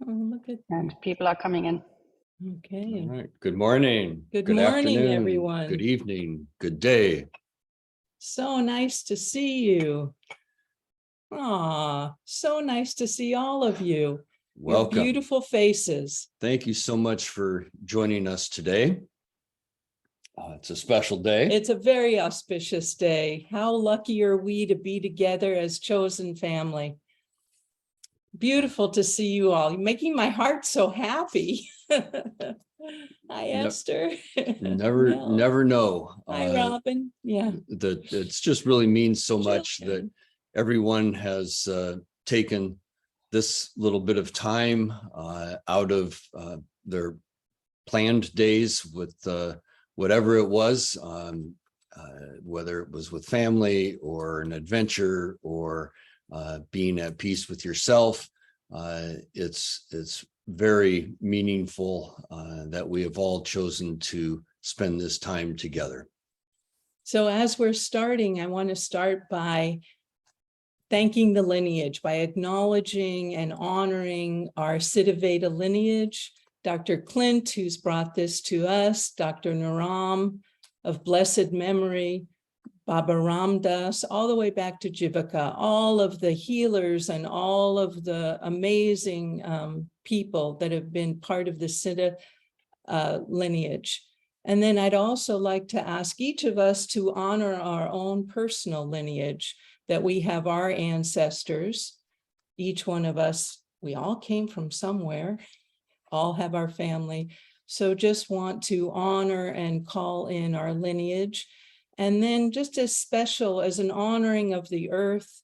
Oh, look at And people are coming in. Okay. All right. Good morning. Good morning, afternoon, everyone. Good evening. Good day. So nice to see you. So nice to see all of you. Welcome. Your beautiful faces. Thank you so much for joining us today. It's a special day. It's a very auspicious day. How lucky are we to be together as chosen family? Beautiful to see you all. You're making my heart so happy. Hi, Esther. Never know. Hi, Robin. Yeah. It's just really means so much that everyone has taken this little bit of time out of their planned days with whatever it was, whether it was with family or an adventure or being at peace with yourself. It's very meaningful that we have all chosen to spend this time together. So as we're starting, I want to start by thanking the lineage, by acknowledging and honoring our Siddha Veda lineage, Dr. Clint, who's brought this to us, Dr. Naram of blessed memory, Baba Ramdas, all the way back to Jivaka, all of the healers and all of the amazing people that have been part of the Siddha lineage. And then I'd also like to ask each of us to honor our own personal lineage, that we have our ancestors. Each one of us, we all came from somewhere, all have our family. So just want to honor and call in our lineage. And then just as special as an honoring of the earth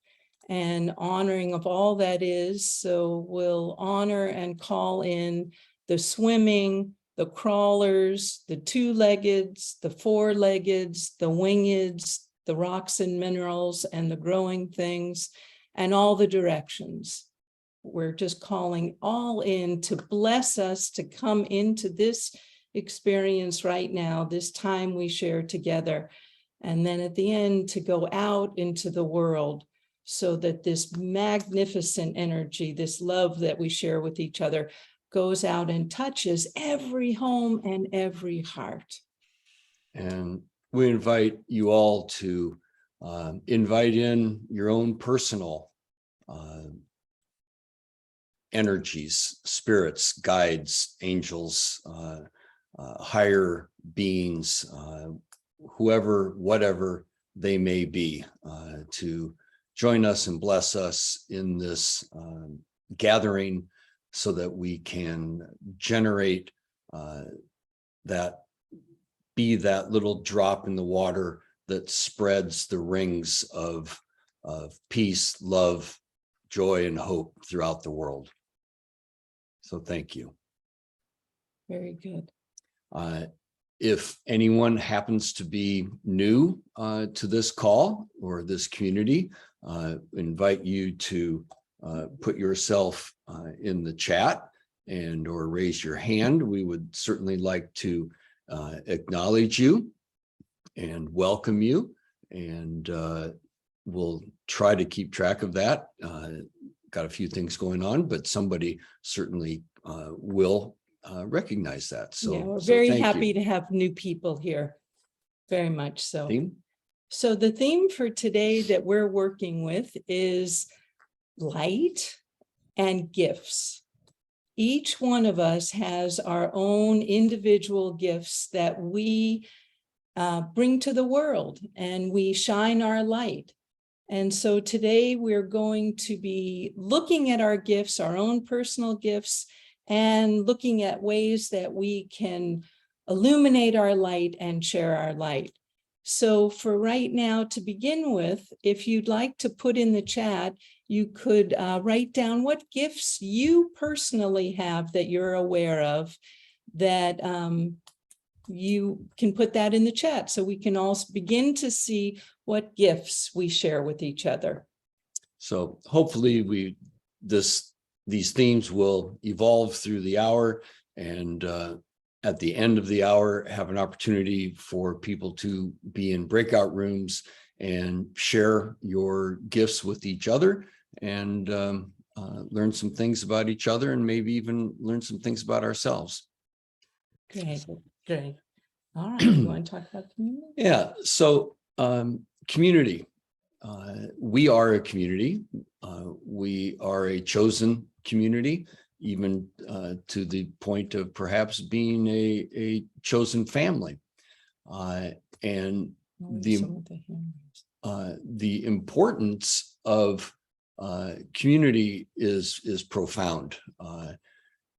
and honoring of all that is. So we'll honor and call in the swimming, the crawlers, the two-leggeds, the four-leggeds, the wingeds, the rocks and minerals, and the growing things, and all the directions. We're just calling all in to bless us to come into this experience right now, this time we share together. And then at the end, to go out into the world so that this magnificent energy, this love that we share with each other, goes out and touches every home and every heart. And we invite you all to invite in your own personal energies, spirits, guides, angels, higher beings, whoever, whatever they may be, to join us and bless us in this gathering so that we can generate that little drop in the water that spreads the rings of peace, love, joy, and hope throughout the world. So thank you. Very good. If anyone happens to be new to this call or this community, invite you to put yourself in the chat and or raise your hand. We would certainly like to acknowledge you and welcome you, and we'll try to keep track of that. Got a few things going on, but somebody certainly will recognize that. So yeah, we're very happy to have new people here. Very much so. Theme? So the theme for today that we're working with is light and gifts. Each one of us has our own individual gifts that we bring to the world, and we shine our light. And so today we're going to be looking at our gifts, our own personal gifts, and looking at ways that we can illuminate our light and share our light. So for right now, to begin with, if you'd like to put in the chat, you could write down what gifts you personally have that you're aware of, that you can put that in the chat so we can all begin to see what gifts we share with each other. So hopefully these themes will evolve through the hour, and at the end of the hour have an opportunity for people to be in breakout rooms and share your gifts with each other, and learn some things about each other and maybe even learn some things about ourselves. Great, great. All right, you want to talk about community? Yeah, so community. We are a community. We are a chosen community, even to the point of perhaps being a chosen family. And the importance of community is profound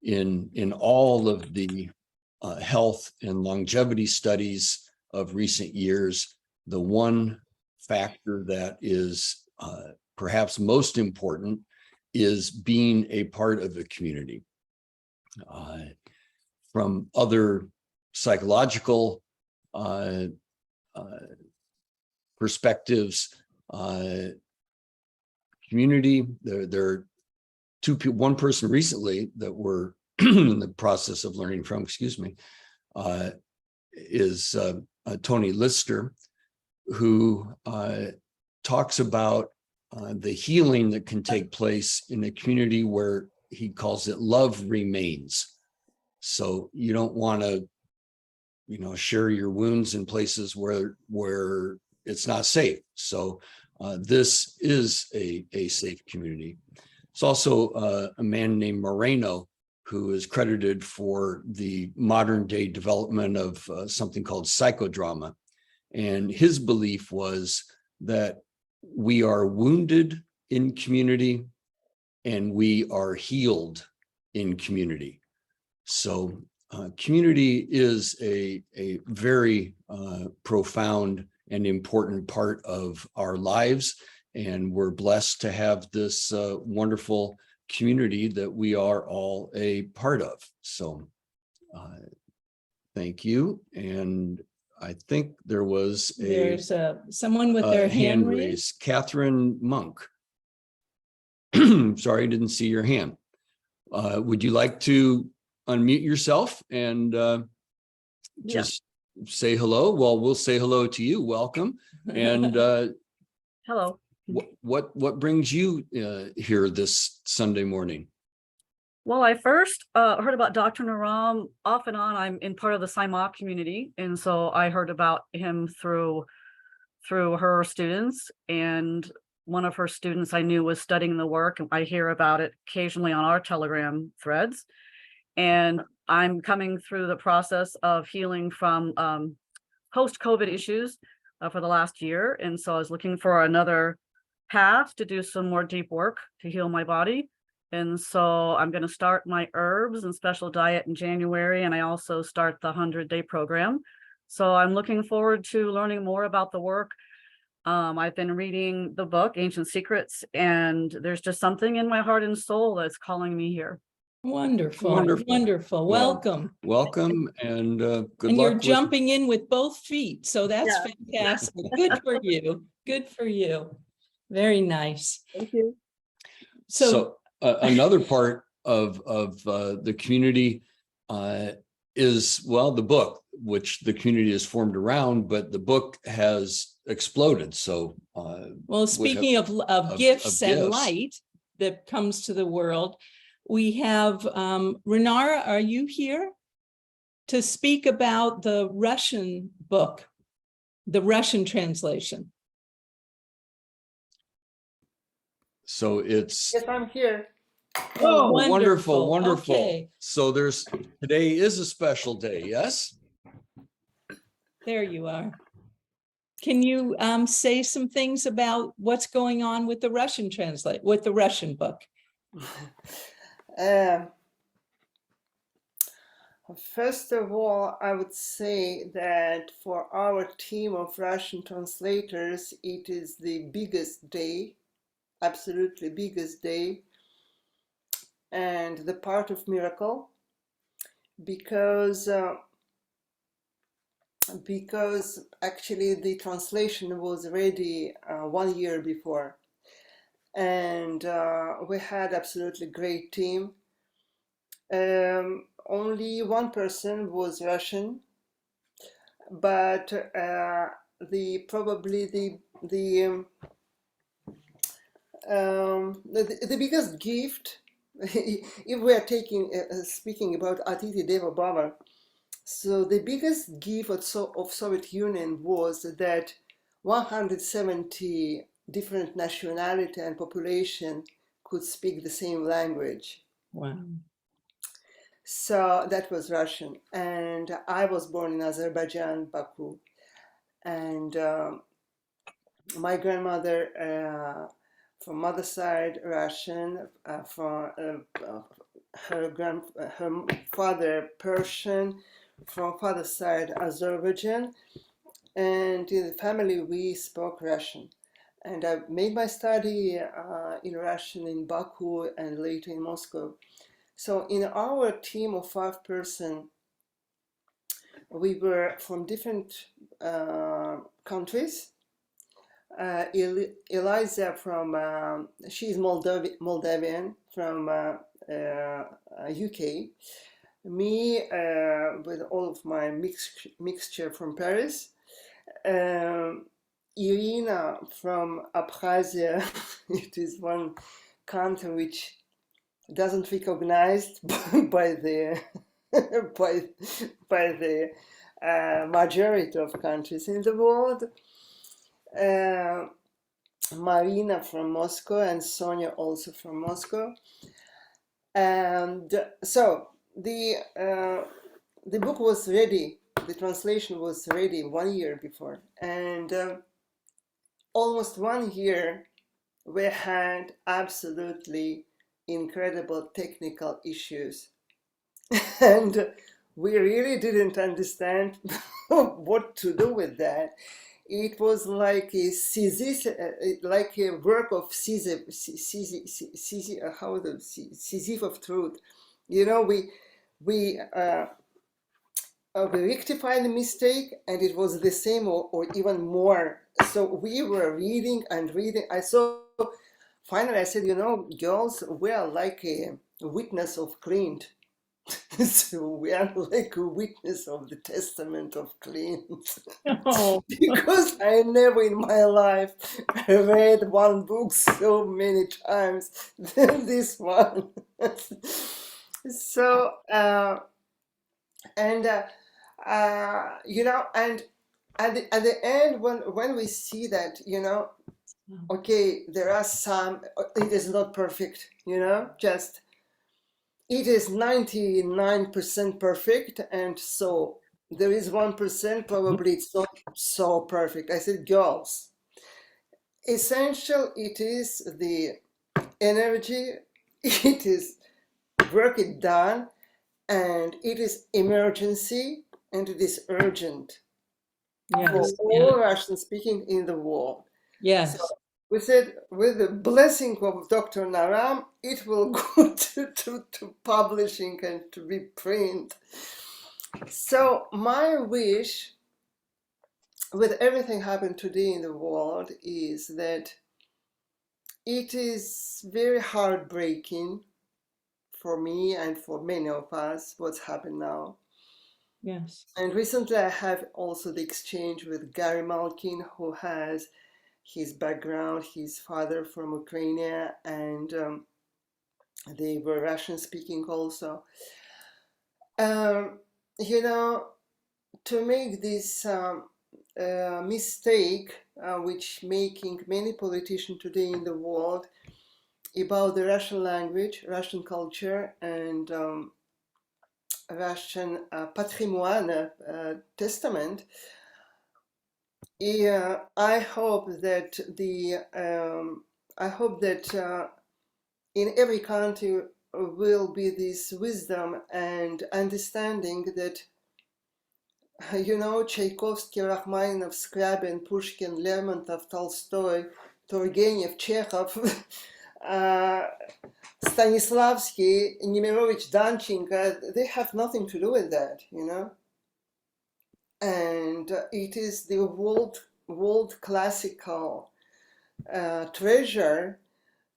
in all of the health and longevity studies of recent years. The one factor that is perhaps most important is being a part of a community. From other psychological perspectives, community, there are two people, one person recently that we're in the process of learning from, excuse me, is Tony Lister, who talks about the healing that can take place in a community where he calls it love remains. So you don't want to, share your wounds in places where it's not safe. So this is a safe community. It's also a man named Moreno, who is credited for the modern day development of something called psychodrama. And his belief was that we are wounded in community and we are healed in community. So community is a very profound and important part of our lives. And we're blessed to have this wonderful community that we are all a part of. So thank you. And I think there's someone with their hand raised. Catherine Monk. Sorry, I didn't see your hand. Would you like to unmute yourself and just say hello? Well, we'll say hello to you. Welcome. And hello. What brings you here this Sunday morning? Well, I first heard about Dr. Naram off and on. I'm in part of the SIMOC community. And so I heard about him through her students. And one of her students I knew was studying the work. And I hear about it occasionally on our Telegram threads. And I'm coming through the process of healing from post-COVID issues for the last year. And so I was looking for another path to do some more deep work to heal my body. And so I'm going to start my herbs and special diet in January. And I also start the 100-day program. So I'm looking forward to learning more about the work. I've been reading the book, Ancient Secrets, and there's just something in my heart and soul that's calling me here. Wonderful. Wonderful. Welcome. Welcome and good luck. And you're jumping in with both feet. So that's fantastic. Good for you. Good for you. Very nice. Thank you. So another part of the community is, well, the book, which the community is formed around, but the book has exploded. So, well, speaking of gifts and light that comes to the world, we have Renara, are you here to speak about the Russian book, the Russian translation? So it's... Yes, I'm here. Oh, wonderful, wonderful. Okay. So today is a special day, yes? There you are. Can you say some things about what's going on with the Russian with the Russian book? First of all, I would say that for our team of Russian translators, it is the biggest day, absolutely biggest day, and the part of miracle, because actually the translation was ready 1 year before, and we had absolutely great team. Only one person was Russian, but the biggest gift, if we are taking speaking about Atiti Deva Baba, so the biggest gift of Soviet Union was that 170 different nationality and population could speak the same language. Wow. So that was Russian, and I was born in Azerbaijan, Baku, and my grandmother from mother side Russian, from her father Persian, from father side Azerbaijan, and in the family we spoke Russian. And I made my study in Russian in Baku and later in Moscow. So in our team of 5 persons, we were from different countries. Eliza from, she's Moldavian from UK. Me with all of my mixture from Paris. Irina from Abkhazia. It is one country which doesn't recognized by the by the majority of countries in the world. Marina from Moscow and Sonia also from Moscow. And so the book was ready, the translation was ready 1 year before, and almost 1 year we had absolutely incredible technical issues. And we really didn't understand what to do with that. It was like a like a work of Sisyphus of truth. You know, we rectified the mistake, and it was the same or even more. So we were reading and reading. Finally I said, you know, girls, we are like a witness of Clint. So we are like a witness of the testament of Clint. Oh, Because I never in my life read one book so many times than this one. So you know, and at the end, when we see that, you know, okay, there are some, it is not perfect, you know, just it is 99% perfect, and so there is 1% probably it's not so perfect. I said, girls, essential it is the energy, it is work it done, and it is emergency, and it is urgent for yes, all Russian speaking in the world. yes. So we said, with the blessing of Dr. Naram, it will go to publishing and to be print. So my wish with everything happened today in the world is that it is very heartbreaking for me and for many of us what's happened now. Yes. And recently I have also the exchange with Gary Malkin, who has his background, his father from Ukraine, and they were Russian speaking also. You know, to make this mistake, which making many politicians today in the world about the Russian language, Russian culture, and Russian patrimoine, testament. Yeah, I hope that in every country will be this wisdom and understanding that, you know, Tchaikovsky, Rachmaninoff, Scriabin, Pushkin, Lermontov, Tolstoy, Turgenev, Chekhov, Stanislavski, Nemirovich, Danchenko, they have nothing to do with that, you know. And it is the world classical treasure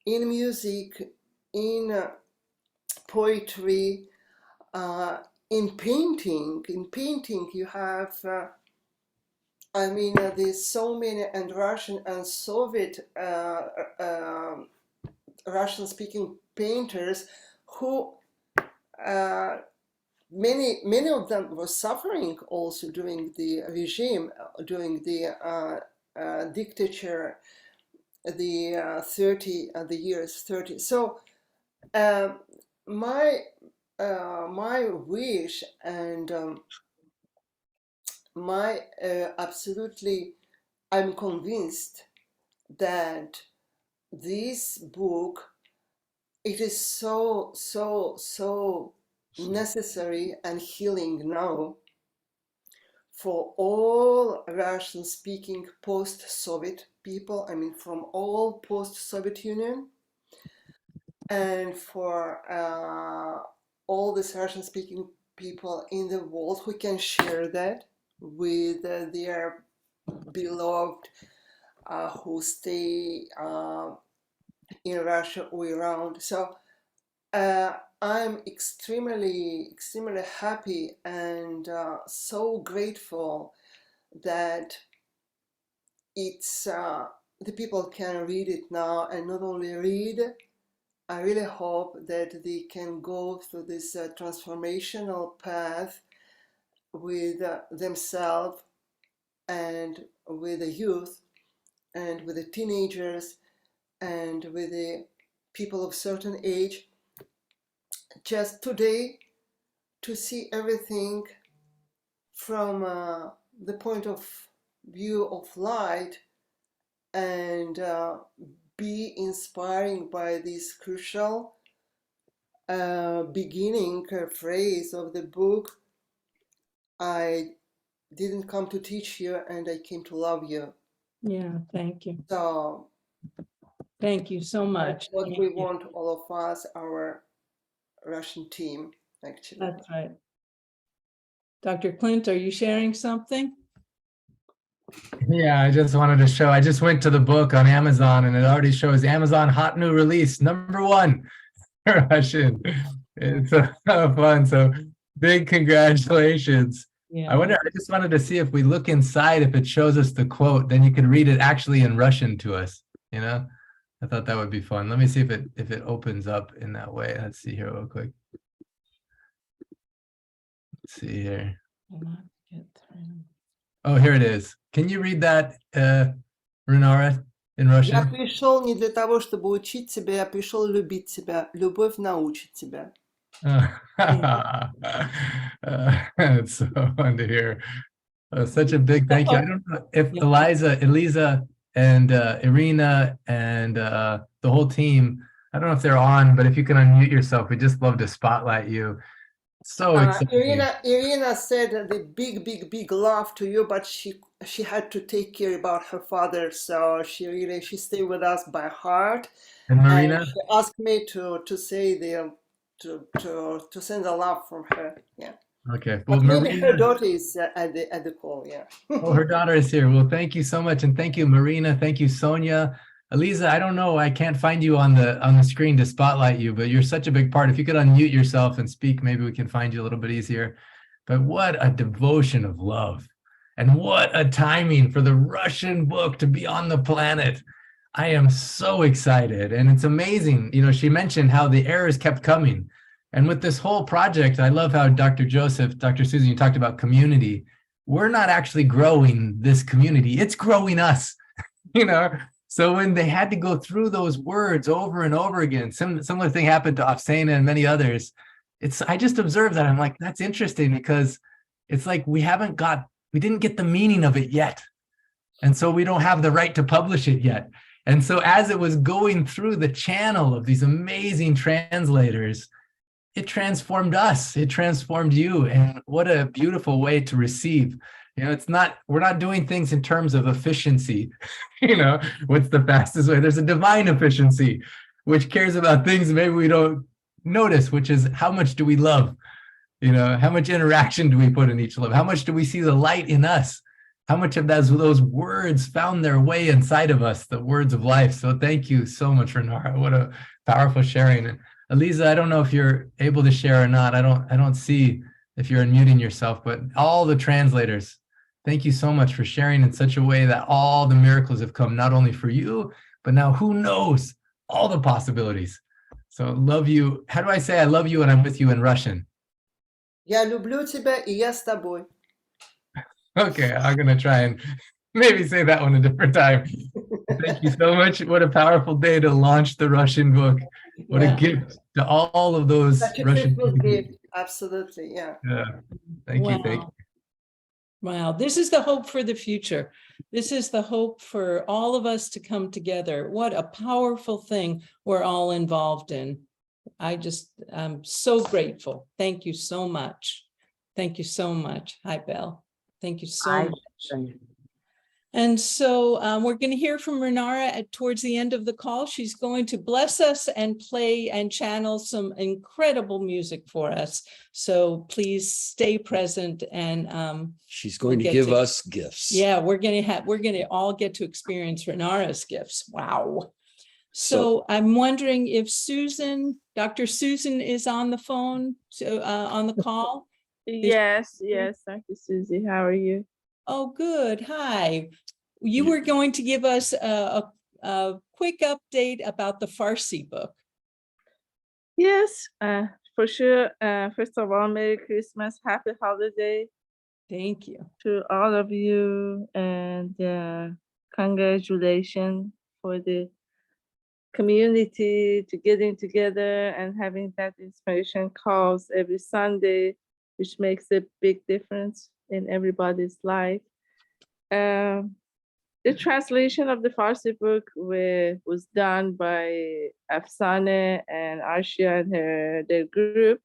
in music, in poetry, in painting. In painting, you have, I mean, there's so many, and Russian and Soviet Russian-speaking painters who many of them were suffering also during the regime, during the dictature, the years 30. So my wish and my absolutely, I'm convinced that this book, it is so necessary and healing now for all Russian speaking post-Soviet people, I mean from all post-Soviet Union, and for all these Russian speaking people in the world who can share that with their beloved who stay in Russia or around. So I'm extremely happy and so grateful that it's the people can read it now, and not only read. I really hope that they can go through this transformational path with themselves and with the youth and with the teenagers and with the people of certain age, just today to see everything from the point of view of light and be inspiring by this crucial beginning phrase of the book. I didn't come to teach you, and I came to love you. Yeah, thank you. So Thank you so much. that's what Thank we you. want, all of us, our Russian team, actually. That's right. Dr. Clint, are you sharing something? Yeah, I just wanted to show, I just went to the book on Amazon and it already shows Amazon hot new release, #1 Russian. It's so fun. So big congratulations. Yeah. I wonder, I just wanted to see if we look inside, if it shows us the quote, then you can read it actually in Russian to us, you know? I thought that would be fun. Let me see if it opens up in that way. Let's see here real quick. Let's see here. Oh, here it is. Can you read that, Renara, in Я Russian? пришел не для того, чтобы учить тебя, я пришел любить тебя. Любовь научит тебя. It's so fun to hear. Such a big thank you. I don't know if Eliza and Irina and the whole team, I don't know if they're on, but if you can unmute yourself, we'd just love to spotlight you. So exciting. Irina said the big love to you, but she had to take care about her father, so she stayed with us by heart. And Marina? And she asked me to say to send a love from her. Yeah. Okay. Well, But maybe Marina, her daughter is at the call. Yeah. oh, her daughter is here. Well, thank you so much, and thank you, Marina. Thank you, Sonia. Eliza, I don't know, I can't find you on the screen to spotlight you, but you're such a big part. If you could unmute yourself and speak, maybe we can find you a little bit easier. But what a devotion of love, and what a timing for the Russian book to be on the planet. I am so excited, and it's amazing. You know, she mentioned how the errors kept coming. And with this whole project, I love how Dr. Joseph, Dr. Susan, you talked about community. We're not actually growing this community, it's growing us, you know? So when they had to go through those words over and over again, similar thing happened to Afsana and many others. I just observed that. I'm like, that's interesting, because it's like we didn't get the meaning of it yet. And so we don't have the right to publish it yet. And so as it was going through the channel of these amazing translators, it transformed us, it transformed you. And what a beautiful way to receive. You know, we're not doing things in terms of efficiency. You know, what's the fastest way? There's a divine efficiency, which cares about things maybe we don't notice, which is how much do we love? You know, how much interaction do we put in each love? How much do we see the light in us? How much of those words found their way inside of us, the words of life? So thank you so much, Renara. What a powerful sharing. Eliza, I don't know if you're able to share or not. I don't see if you're unmuting yourself, but all the translators, thank you so much for sharing in such a way that all the miracles have come, not only for you, but now who knows all the possibilities. So love you. How do I say I love you when I'm with you in Russian? Я люблю тебя, и я с тобой. Okay, I'm going to try and maybe say that one a different time. Thank you so much. What a powerful day to launch the Russian book. What a Yeah. gift to all of those Such a Russian beautiful people. gift. Absolutely, yeah. Yeah. Thank you. Thank you. Wow, this is the hope for the future. This is the hope for all of us to come together. What a powerful thing we're all involved in. I'm so grateful. Thank you so much. Thank you so much. Hi, Belle. Thank you so much. And so we're going to hear from Renara towards the end of the call. She's going to bless us and play and channel some incredible music for us. So please stay present and She's going we'll to give us gifts. yeah, we're going to all get to experience Renara's gifts. Wow. So I'm wondering if Dr. Susan is on the phone, on the call. Yes, Dr. Susie, how are you? Oh, good. Hi. You were going to give us a quick update about the Farsi book. Yes, for sure. First of all, Merry Christmas, Happy Holiday Thank you. to all of you, and congratulations for the community to getting together and having that inspiration calls every Sunday, which makes a big difference in everybody's life. The translation of the Farsi book was done by Afsane and Arshia and their group.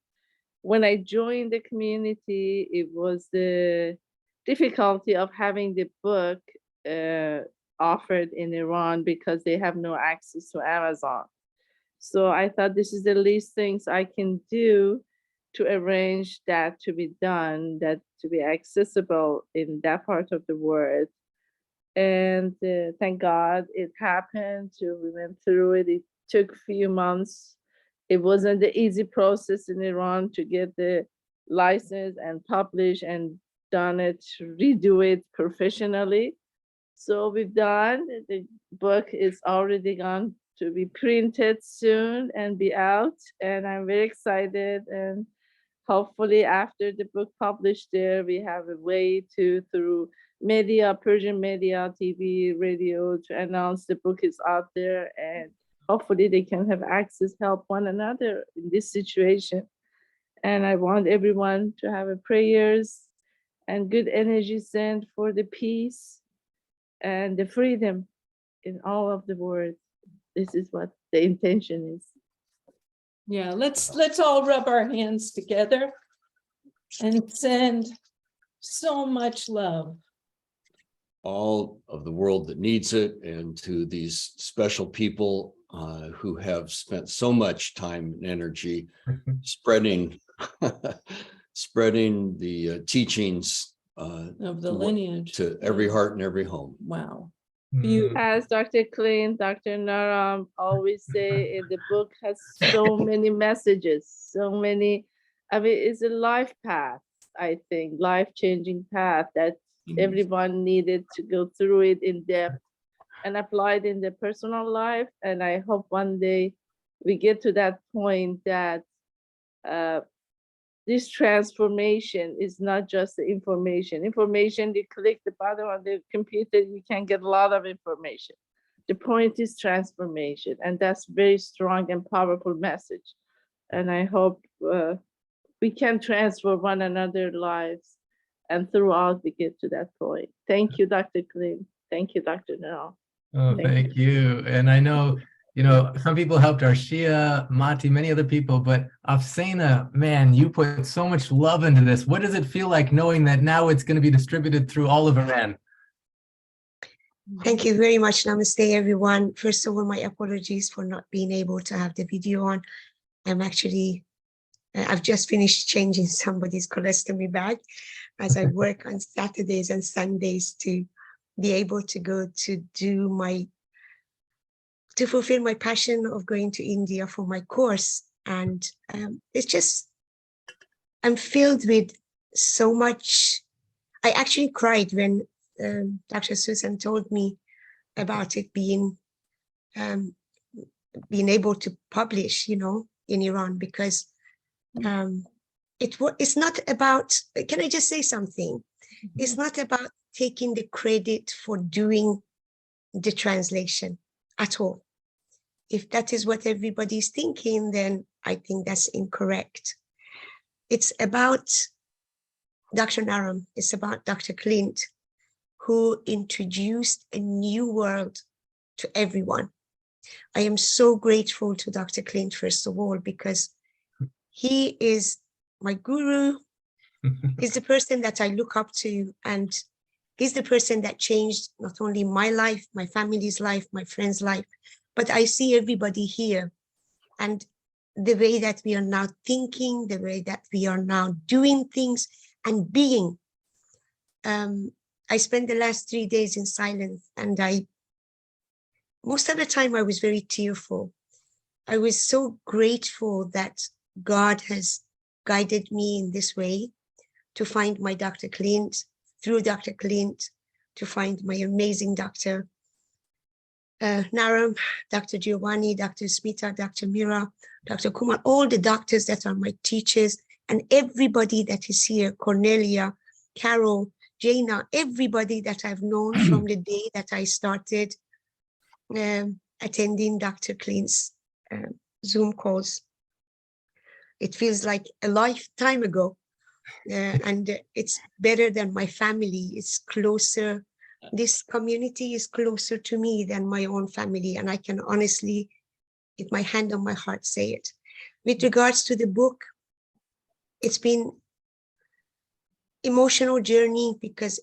When I joined the community, it was the difficulty of having the book offered in Iran because they have no access to Amazon. So I thought this is the least things I can do to arrange that to be done, that to be accessible in that part of the world. And thank God it happened. We went through it. It took a few months. It wasn't the easy process in Iran to get the license and publish and done it, redo it professionally. So we've done, the book is already going to be printed soon and be out. And I'm very excited. And hopefully after the book published there, we have a way to, through media, Persian media, TV, radio, to announce the book is out there, and hopefully they can have access, help one another in this situation. And I want everyone to have a prayers and good energy sent for the peace and the freedom in all of the world. This is what the intention is. Yeah, let's all rub our hands together and send so much love. All of the world that needs it, and to these special people who have spent so much time and energy spreading the teachings Of the lineage. to every heart and every home. Wow. Mm. As Dr. Klein, Dr. Naram always say, the book has so many messages, so many, I mean, it's a life path, I think, life-changing path that everyone needed to go through it in depth and apply it in their personal life. And I hope one day we get to that point that this transformation is not just the information. Information, you click the button on the computer, you can get a lot of information. The point is transformation, and that's very strong and powerful message. And I hope we can transform one another's lives, and throughout we get to that point. Thank you, Dr. Klein. Thank you, Dr. Nell. Oh, thank you. And I know, some people helped Arshia, Mati, many other people, but Afsana, man, you put so much love into this. What does it feel like knowing that now it's going to be distributed through all of Iran? Thank you very much. Namaste, everyone. First of all, my apologies for not being able to have the video on. I've just finished changing somebody's colostomy bag as I work on Saturdays and Sundays to be able to go to fulfill my passion of going to India for my course. And it's just, I'm filled with so much. I actually cried when Dr. Susan told me about it being been able to publish, you know, in Iran, because it's not about, can I just say something? It's not about taking the credit for doing the translation at all. If that is what everybody's thinking, then I think that's incorrect. It's about Dr. Naram, it's about Dr. Clint, who introduced a new world to everyone. I am so grateful to Dr. Clint, first of all, because he is my guru. He's the person that I look up to, and he's the person that changed not only my life, my family's life, my friends' life, but I see everybody here. And the way that we are now thinking, the way that we are now doing things and being. I spent the last 3 days in silence, and most of the time I was very tearful. I was so grateful that God has guided me in this way to find my Dr. Clint, through Dr. Clint, to find my amazing Dr. Naram, Dr. Giovanni, Dr. Smita, Dr. Mira, Dr. Kumar, all the doctors that are my teachers, and everybody that is here, Cornelia, Carol, Jaina, everybody that I've known from the day that I started attending Dr. Clint's Zoom calls. It feels like a lifetime ago, and it's better than my family. It's closer. This community is closer to me than my own family, and I can honestly, with my hand on my heart, say it. With regards to the book, it's been emotional journey, because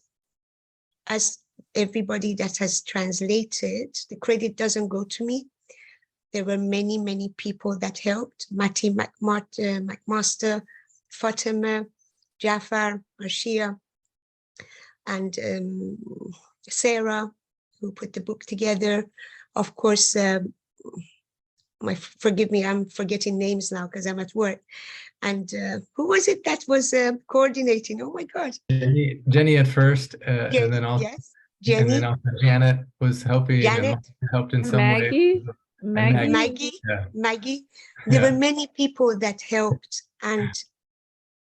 as everybody that has translated, the credit doesn't go to me. There were many, many people that helped. Matti McMaster, Fatima, Jafar, Marshia, and Sarah, who put the book together. Of course, forgive me, I'm forgetting names now because I'm at work. And who was it that was coordinating? Oh my God. Jenny at first, and then also, yes, Jenny. And then also Janet was helping Janet. and helped in some way. Maggie. Yeah. Maggie. There were many people that helped, and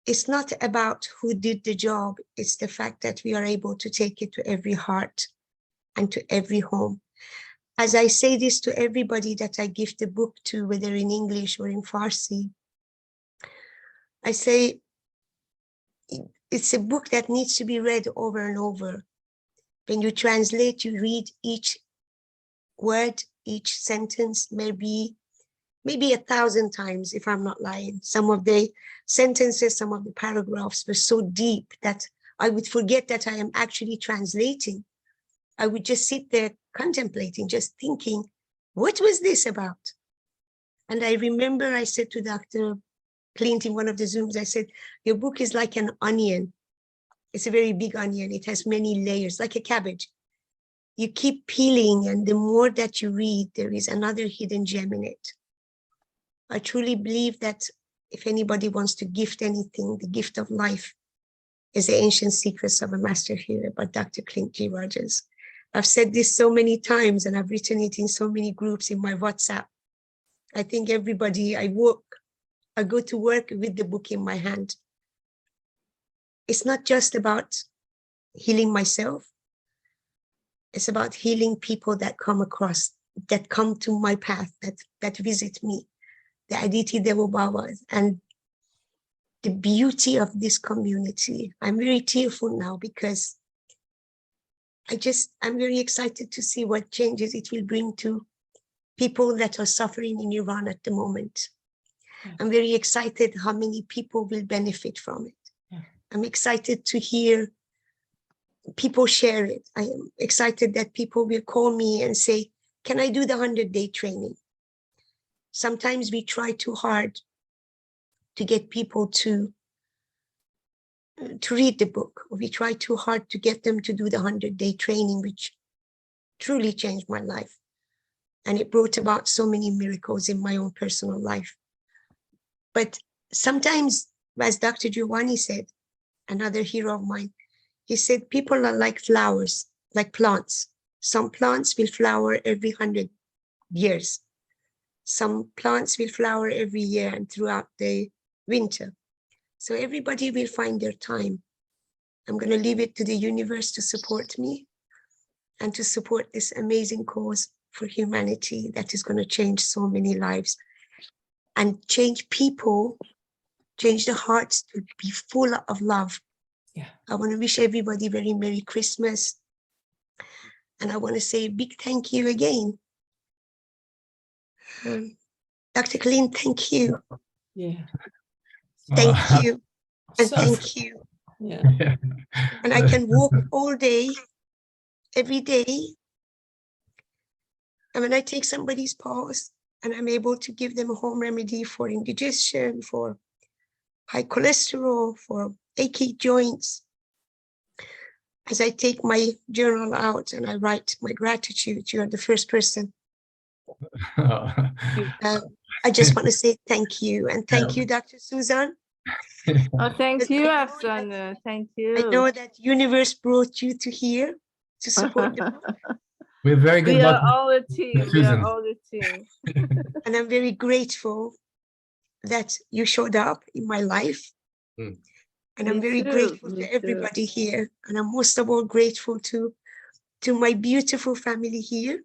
it's not about who did the job. It's the fact that we are able to take it to every heart and to every home. As I say this to everybody that I give the book to, whether in English or in Farsi, I say it's a book that needs to be read over and over. When you translate, you read each word, each sentence, maybe 1,000 times, if I'm not lying. Some of the sentences, some of the paragraphs were so deep that I would forget that I am actually translating. I would just sit there contemplating, just thinking, what was this about? And I remember I said to Dr. Clint in one of the Zooms, I said, your book is like an onion. It's a very big onion. It has many layers, like a cabbage. You keep peeling, and the more that you read, there is another hidden gem in it. I truly believe that if anybody wants to gift anything, the gift of life is the ancient secrets of a master healer by Dr. Clint G. Rogers. I've said this so many times, and I've written it in so many groups in my WhatsApp. I think everybody, I go to work with the book in my hand. It's not just about healing myself. It's about healing people that come across, that come to my path, that visit me, the Aditi Devo Babas, and the beauty of this community. I'm very tearful now because I'm very excited to see what changes it will bring to people that are suffering in Iran at the moment. I'm very excited how many people will benefit from it. I'm excited to hear people share it. I am excited that people will call me and say, can I do the 100-day training? Sometimes we try too hard to get people to read the book. We try too hard to get them to do the 100-day training, which truly changed my life. And it brought about so many miracles in my own personal life. But sometimes, as Dr. Giovanni said, another hero of mine, he said, people are like flowers, like plants. Some plants will flower every 100 years. Some plants will flower every year and throughout the winter. So everybody will find their time. I'm going to leave it to the universe to support me and to support this amazing cause for humanity that is going to change so many lives and change people, change the hearts to be full of love. Yeah. I want to wish everybody very Merry Christmas. And I want to say a big thank you again. Dr. Colleen, thank you. Yeah. Thank you. And So- thank you. Yeah. And I can walk all day, every day. And when I take somebody's pulse and I'm able to give them a home remedy for indigestion, for high cholesterol, for achy joints, as I take my journal out and I write my gratitude, you are the first person. I just want to say thank you. And thank you, Dr. Susan. Oh, thank But you, I know that- Afsana. Thank I you. know that universe brought you to here to support the book. We have very good We are luck. all a team. We are Susan. all a team. And I'm very grateful that you showed up in my life. Mm. And I'm Me very too, grateful me to too. everybody here. And I'm most of all grateful to my beautiful family here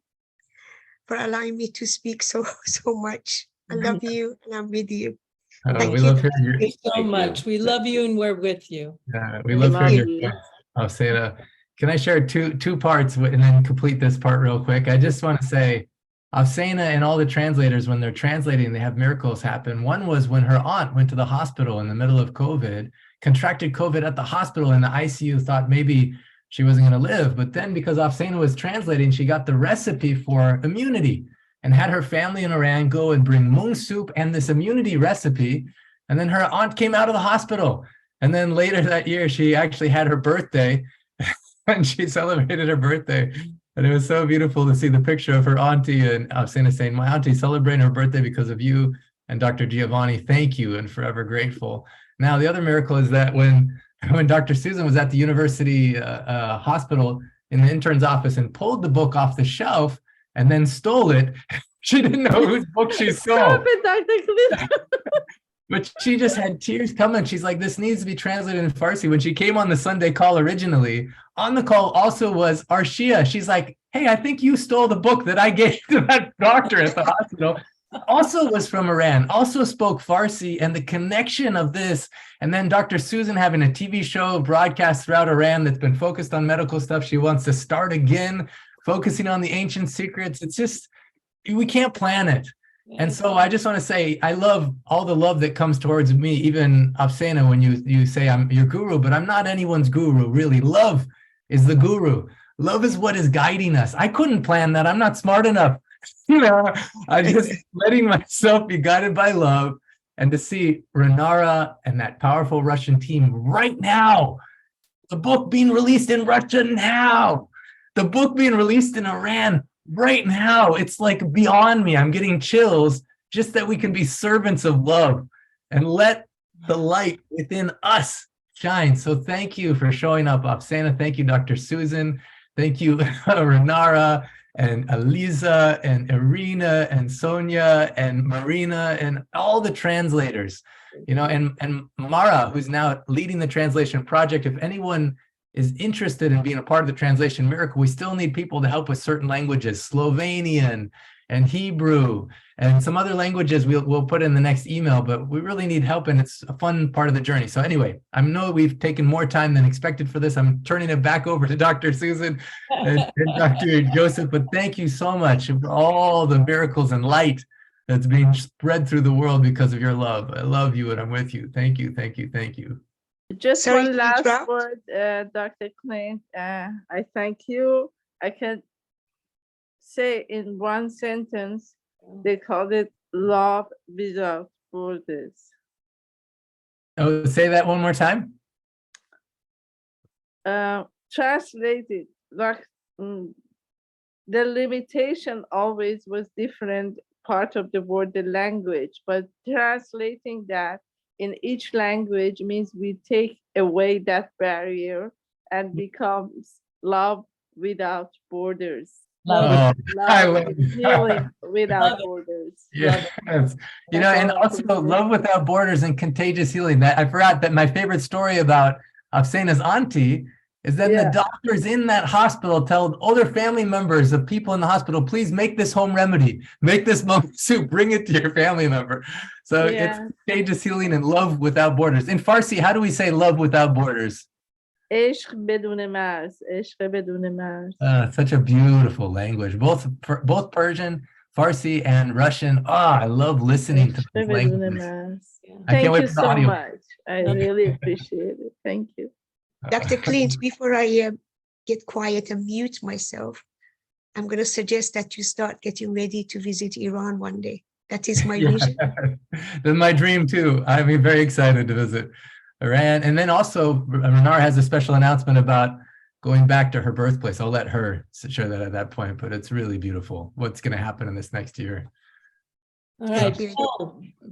for allowing me to speak so much. I love you and I'm with you. Thank We you. love hearing your, Thank you so Thank you. much. We love you and we're with you. we love Love hearing you. your voice, Afsana. Can I share two parts and then complete this part real quick? I just want to say, Afsana and all the translators, when they're translating, they have miracles happen. One was when her aunt went to the hospital in the middle of COVID, contracted COVID at the hospital, and the ICU thought maybe she wasn't going to live. But then because Afsana was translating, she got the recipe for immunity and had her family in Iran go and bring mung soup and this immunity recipe. And then her aunt came out of the hospital. And then later that year, she actually had her birthday and she celebrated her birthday. And it was so beautiful to see the picture of her auntie and Afsana saying, my auntie celebrating her birthday because of you and Dr. Giovanni. Thank you and forever grateful. Now, the other miracle is that when Dr. Susan was at the university hospital in the intern's office and pulled the book off the shelf and then stole it, she didn't know whose book she stole. Stop it, Dr. Colleen. But she just had tears coming. She's like, this needs to be translated in Farsi. When she came on the Sunday call originally, on the call also was Arshia. She's like, hey, I think you stole the book that I gave to that doctor at the hospital. Also was from Iran, also spoke Farsi, and the connection of this. And then Dr. Susan having a TV show broadcast throughout Iran that's been focused on medical stuff. She wants to start again, focusing on the ancient secrets. It's just, we can't plan it. And so I just want to say, I love all the love that comes towards me, even Afsana, when you say I'm your guru, but I'm not anyone's guru, really. Love is the guru. Love is what is guiding us. I couldn't plan that. I'm not smart enough. I just letting myself be guided by love and to see Renara and that powerful Russian team right now, the book being released in Russia now, the book being released in Iran right now. It's like beyond me. I'm getting chills just that we can be servants of love and let the light within us shine. So thank you for showing up, Afsana. Thank you, Dr. Susan. Thank you, Renara and Aliza and Irina and Sonia and Marina and all the translators, and Mara, who's now leading the translation project. If anyone is interested in being a part of the translation miracle, we still need people to help with certain languages, Slovenian and Hebrew and some other languages we'll put in the next email, but we really need help and it's a fun part of the journey. So anyway, I know we've taken more time than expected for this. I'm turning it back over to Dr. Susan and Dr. Joseph, but thank you so much for all the miracles and light that's being spread through the world because of your love. I love you and I'm with you. Thank you, thank you, thank you. Just Sorry one to last interrupt. word, Dr. Klein. I thank you. I can say in one sentence, they call it love without borders. Oh, say that one more time. Translated, like the limitation always was different part of the word, the language, but translating that in each language means we take away that barrier and becomes love without borders. Love Oh, it. I Love love it. it. Healing without Love it. borders. Yes. You know, That's and all I can also say. Love Without Borders and Contagious Healing. That I forgot that my favorite story about Afsena's auntie is then the Yeah. doctors in that hospital tell older family members of people in the hospital, please make this home remedy, make this monkey soup, bring it to your family member. So it's Yeah. Contagious Healing and Love Without Borders. In Farsi, how do we say love without borders? عشق بدون مرز. عشق بدون مرز. Such a beautiful language, both Persian, Farsi, and Russian. I love listening to عشق those بدون languages. مرز. I can't Thank wait you for the so audio. much. I really appreciate it. Thank you. Dr. Clint, before I get quiet and mute myself, I'm going to suggest that you start getting ready to visit Iran one day. That is my vision. That's my dream too. I'm very excited to visit Iran. And then also Renara has a special announcement about going back to her birthplace. I'll let her share that at that point, but it's really beautiful what's going to happen in this next year. All right, Thank you.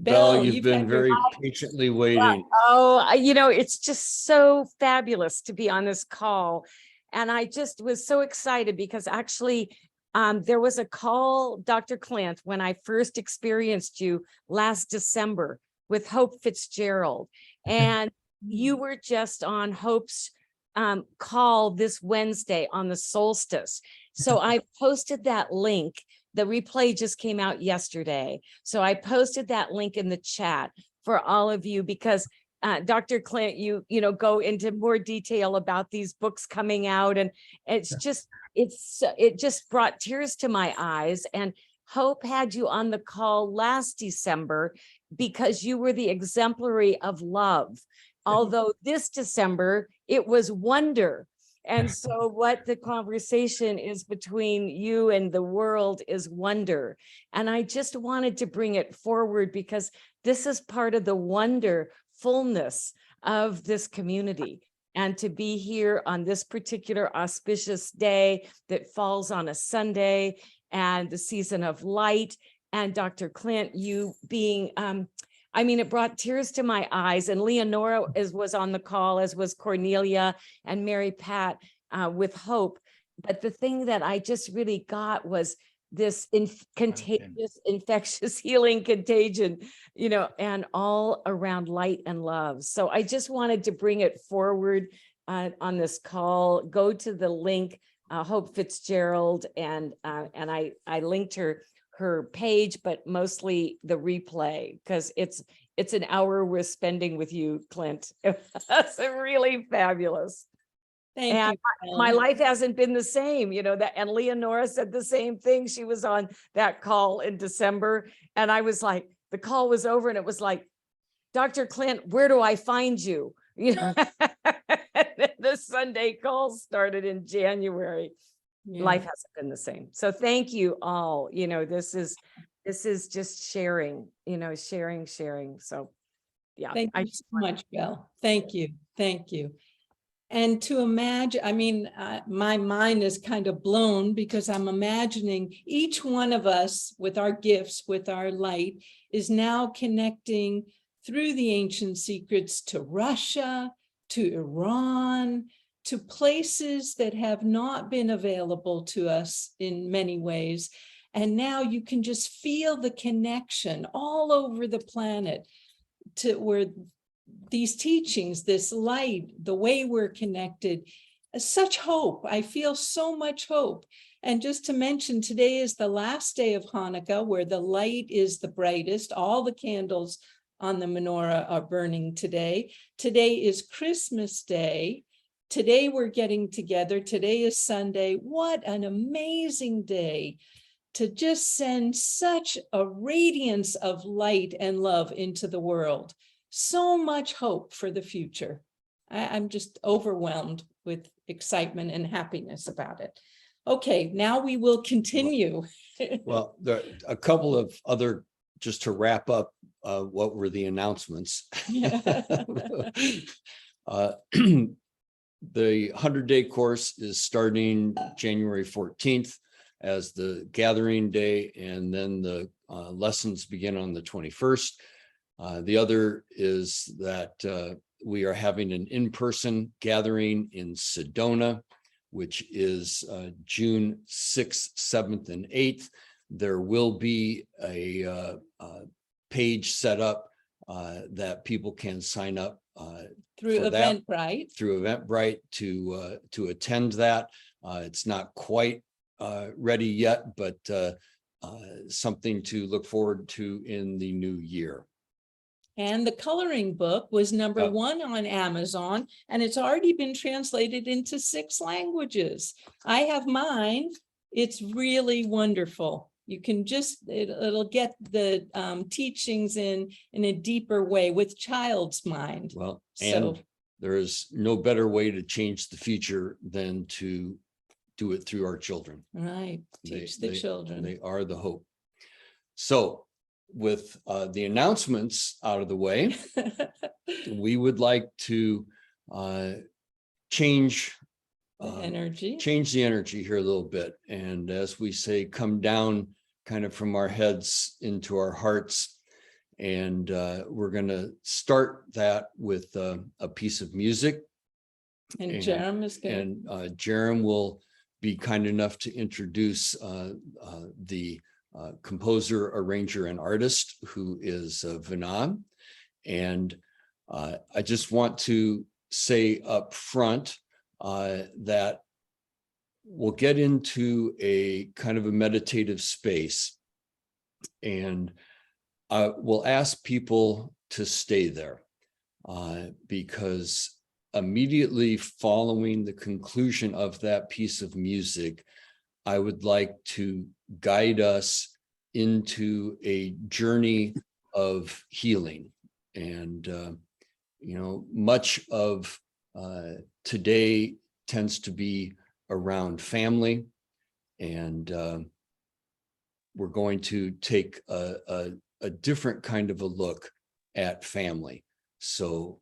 Bill, You've been had your- very patiently waiting. It's just so fabulous to be on this call. And I just was so excited because actually there was a call, Dr. Clint, when I first experienced you last December with Hope Fitzgerald. And you were just on Hope's call this Wednesday on the solstice. So I posted that link. The replay just came out yesterday. So I posted that link in the chat for all of you because Dr. Clint, you go into more detail about these books coming out, and it's just, it just brought tears to my eyes. And Hope had you on the call last December because you were the exemplary of love. Although this December, it was wonder. And so what the conversation is between you and the world is wonder. And I just wanted to bring it forward because this is part of the wonderfulness of this community. And to be here on this particular auspicious day that falls on a Sunday and the season of light, and Dr. Clint, you being, it brought tears to my eyes. And Leonora was on the call, as was Cornelia and Mary Pat with Hope. But the thing that I just really got was this contagious, infectious healing contagion, and all around light and love. So I just wanted to bring it forward on this call. Go to the link, Hope Fitzgerald, and I linked her page, but mostly the replay, because it's an hour we're spending with you, Clint. It's really fabulous. Thank And you. my life hasn't been the same, that, and Leonora said the same thing. She was on that call in December, and I was like, the call was over and it was like, Dr. Clint, where do I find you? The Sunday call started in January. Yeah. Life hasn't been the same. So thank you all. This is just sharing, sharing. So yeah. Thank you so much, Bill. Thank you. Thank you. And to imagine, my mind is kind of blown because I'm imagining each one of us with our gifts, with our light, is now connecting through the ancient secrets to Russia, to Iran, to places that have not been available to us in many ways. And now you can just feel the connection all over the planet to where these teachings, this light, the way we're connected, such hope. I feel so much hope. And just to mention, today is the last day of Hanukkah, where the light is the brightest. All the candles on the menorah are burning today. Today is Christmas Day. Today we're getting together. Today is Sunday. What an amazing day to just send such a radiance of light and love into the world. So much hope for the future. I'm just overwhelmed with excitement and happiness about it. Okay, now we will continue. Well, there are a couple of other, just to wrap up, what were the announcements? The 100-day course is starting January 14th as the gathering day, and then the lessons begin on the 21st. The other is that we are having an in-person gathering in Sedona which is June 6th, 7th, and 8th. There will be a page set up that people can sign up Through for that. Eventbrite. Through Eventbrite to attend that. It's not quite ready yet, but something to look forward to in the new year. And the coloring book was number Yep. 1 on Amazon, and it's already been translated into 6 languages. I have mine. It's really wonderful. You can just, it'll get the teachings in a deeper way with child's mind. Well, So- and there is no better way to change the future than to do it through our children. Right, teach the children. They are the hope. So with the announcements out of the way, we would like to change Energy. change the energy here a little bit. And as we say, come down kind of from our heads into our hearts. And we're going to start that with a piece of music. And And- Jerem is going And Jerem will be kind enough to introduce the composer, arranger, and artist, who is Vinod. And I just want to say up front that we'll get into a kind of a meditative space, and we'll ask people to stay there because immediately following the conclusion of that piece of music, I would like to guide us into a journey of healing. And, you know, much of today tends to be around family. And we're going to take a different kind of a look at family. So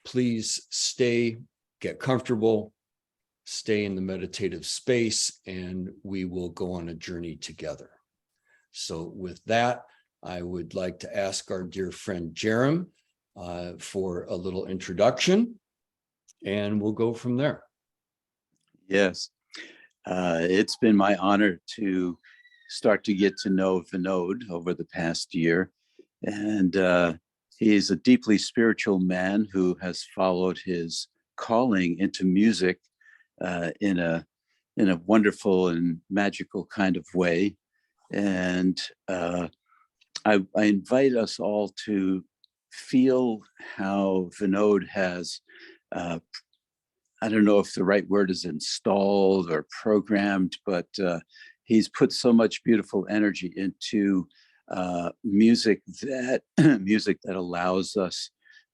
please stay, get comfortable, stay in the meditative space, and we will go on a journey together. So with that, I would like to ask our dear friend Jerem for a little introduction, and we'll go from there. Yes, it's been my honor to start to get to know Vinod over the past year. And he is a deeply spiritual man who has followed his calling into music in a wonderful and magical kind of way. And I invite us all to feel how Vinod has, I don't know if the right word is installed or programmed, but he's put so much beautiful energy into music that allows us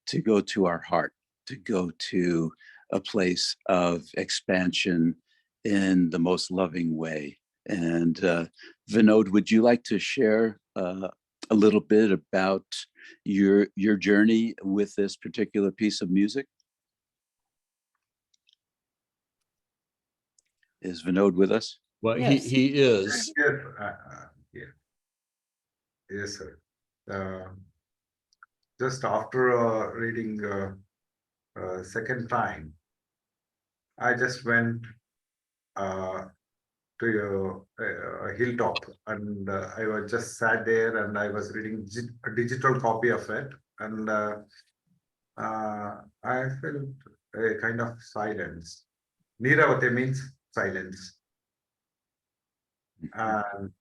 to go to our heart, to go to a place of expansion in the most loving way. And Vinod, would you like to share a little bit about your journey with this particular piece of music? Is Vinod with us? Well, Yes. he is. Yes, yeah. Yes, sir. Just after reading second time, I just went to a hilltop, and I was just sat there, and I was reading a digital copy of it, and I felt a kind of silence. Niravate means silence. And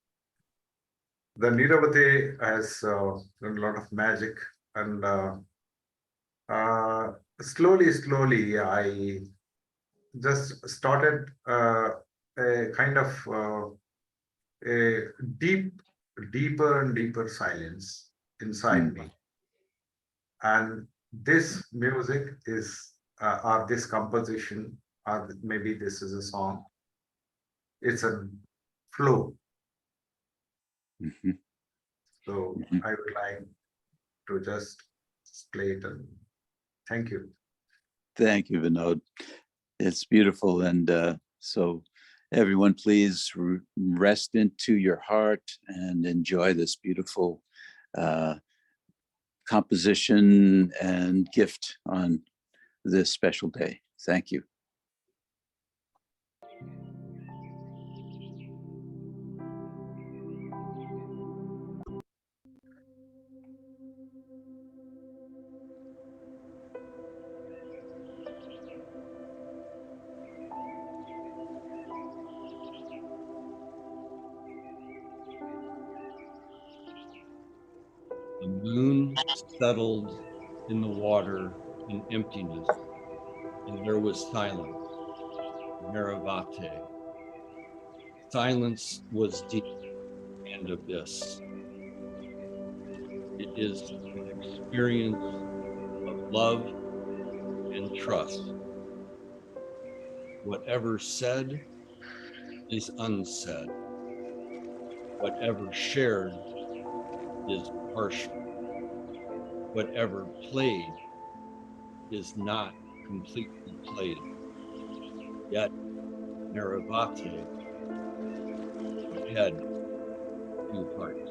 the Niravate has a lot of magic, and slowly, I just started a kind of a deeper and deeper silence inside me. And this music is, or this composition, or maybe this is a song, it's a flow. Mhm. So Mhm. I would like to just play it, and thank you. Thank you, Vinod. It's beautiful. And so everyone, please rest into your heart and enjoy this beautiful composition and gift on this special day. Thank you. The moon settled in the water in emptiness, and there was silence. Naravate. Silence was deep and abyss. It is an experience of love and trust. Whatever said is unsaid. Whatever shared is partial. Whatever played is not completely played. Yet Naravate, two head, two hearts.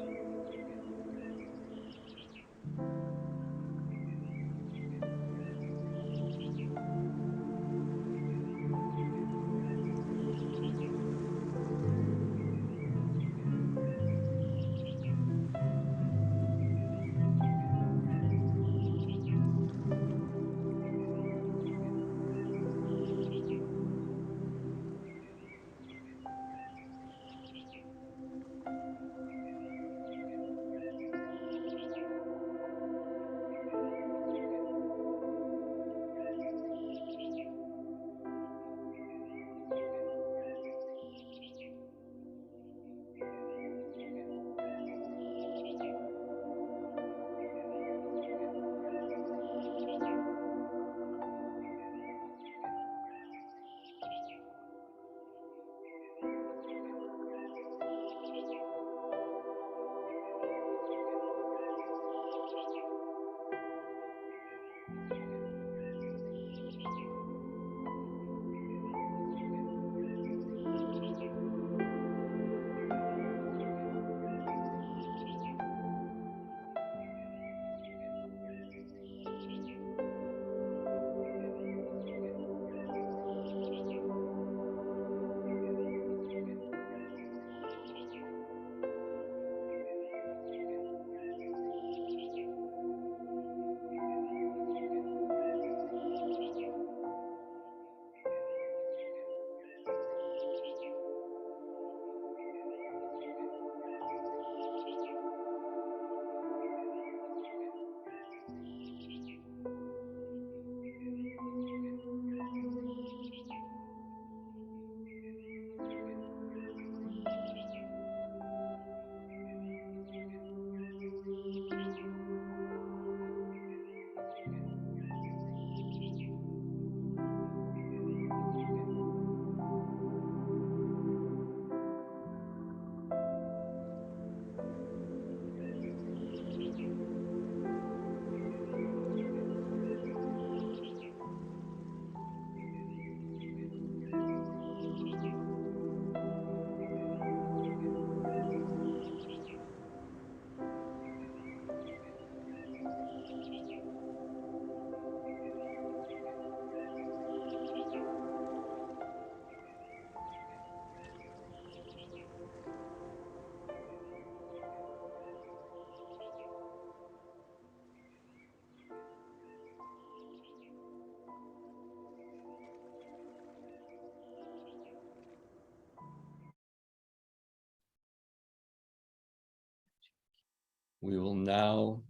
We will now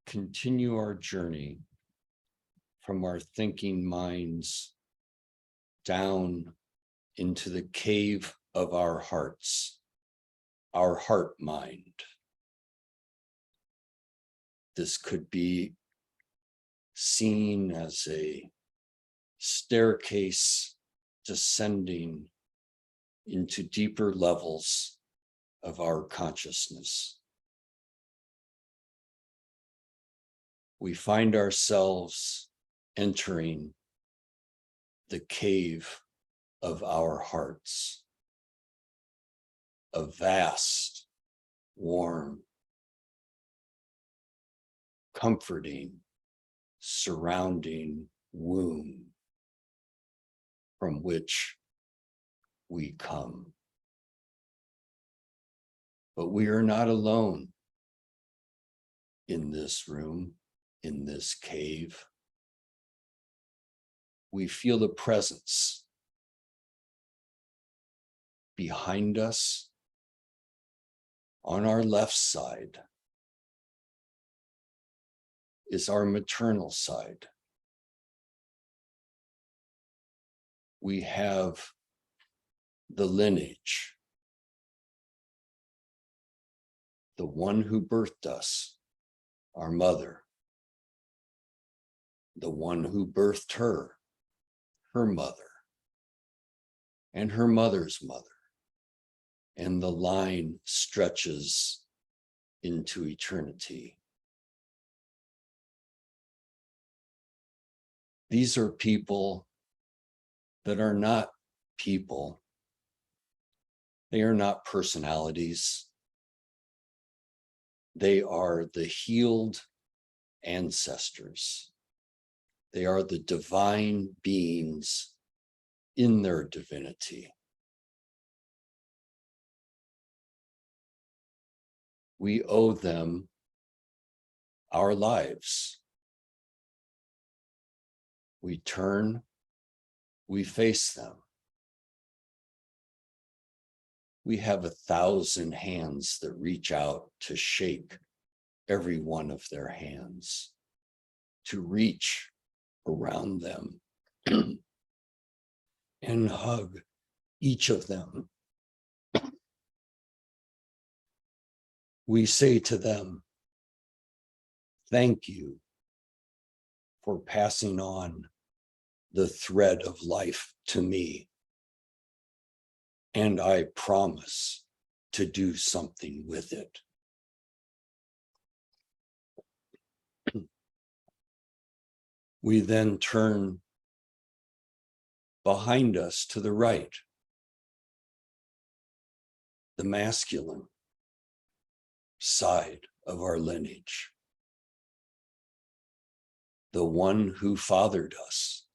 continue our journey from our thinking minds down into the cave of our hearts, our heart mind. This could be seen as a staircase descending into deeper levels of our consciousness. We find ourselves entering the cave of our hearts, a vast, warm, comforting, surrounding womb from which we come. But we are not alone in this room, in this cave. We feel the presence behind us on our left side is our maternal side. We have the lineage, the one who birthed us, our mother, the one who birthed her, her mother, and her mother's mother. And the line stretches into eternity. These are people that are not people. They are not personalities. They are the healed ancestors. They are the divine beings in their divinity. We owe them our lives. We turn, we face them. We have 1,000 hands that reach out to shake every one of their hands, to reach around them and hug each of them. We say to them, thank you for passing on the thread of life to me. And I promise to do something with it. We then turn behind us to the right, the masculine side of our lineage, the one who fathered us,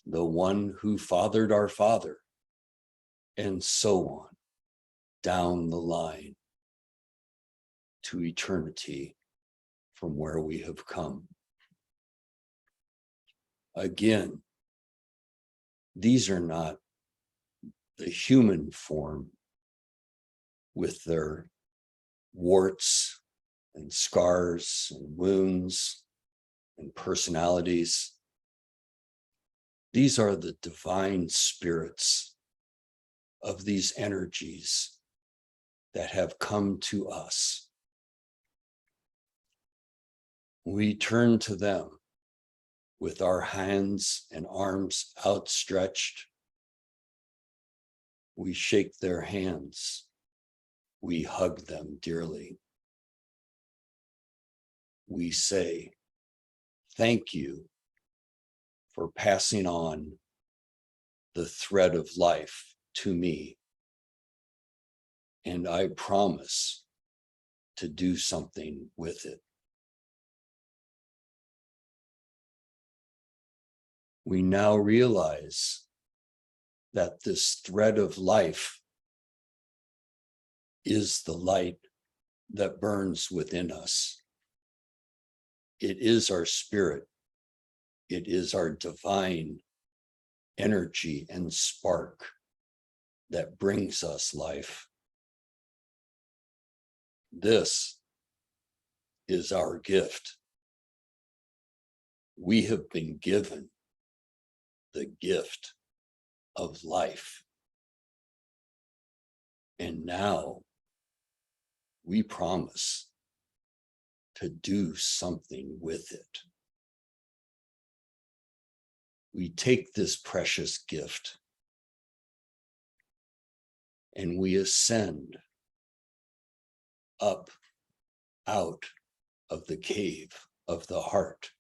the one who fathered our father, and so on down the line to eternity from where we have come. Again, these are not the human form with their warts and scars and wounds and personalities. These are the divine spirits of these energies that have come to us. We turn to them with our hands and arms outstretched. We shake their hands. We hug them dearly. We say, thank you for passing on the thread of life to me. And I promise to do something with it. We now realize that this thread of life is the light that burns within us. It is our spirit. It is our divine energy and spark that brings us life. This is our gift. We have been given the gift of life. And now we promise to do something with it. We take this precious gift and we ascend up out of the cave of the heart.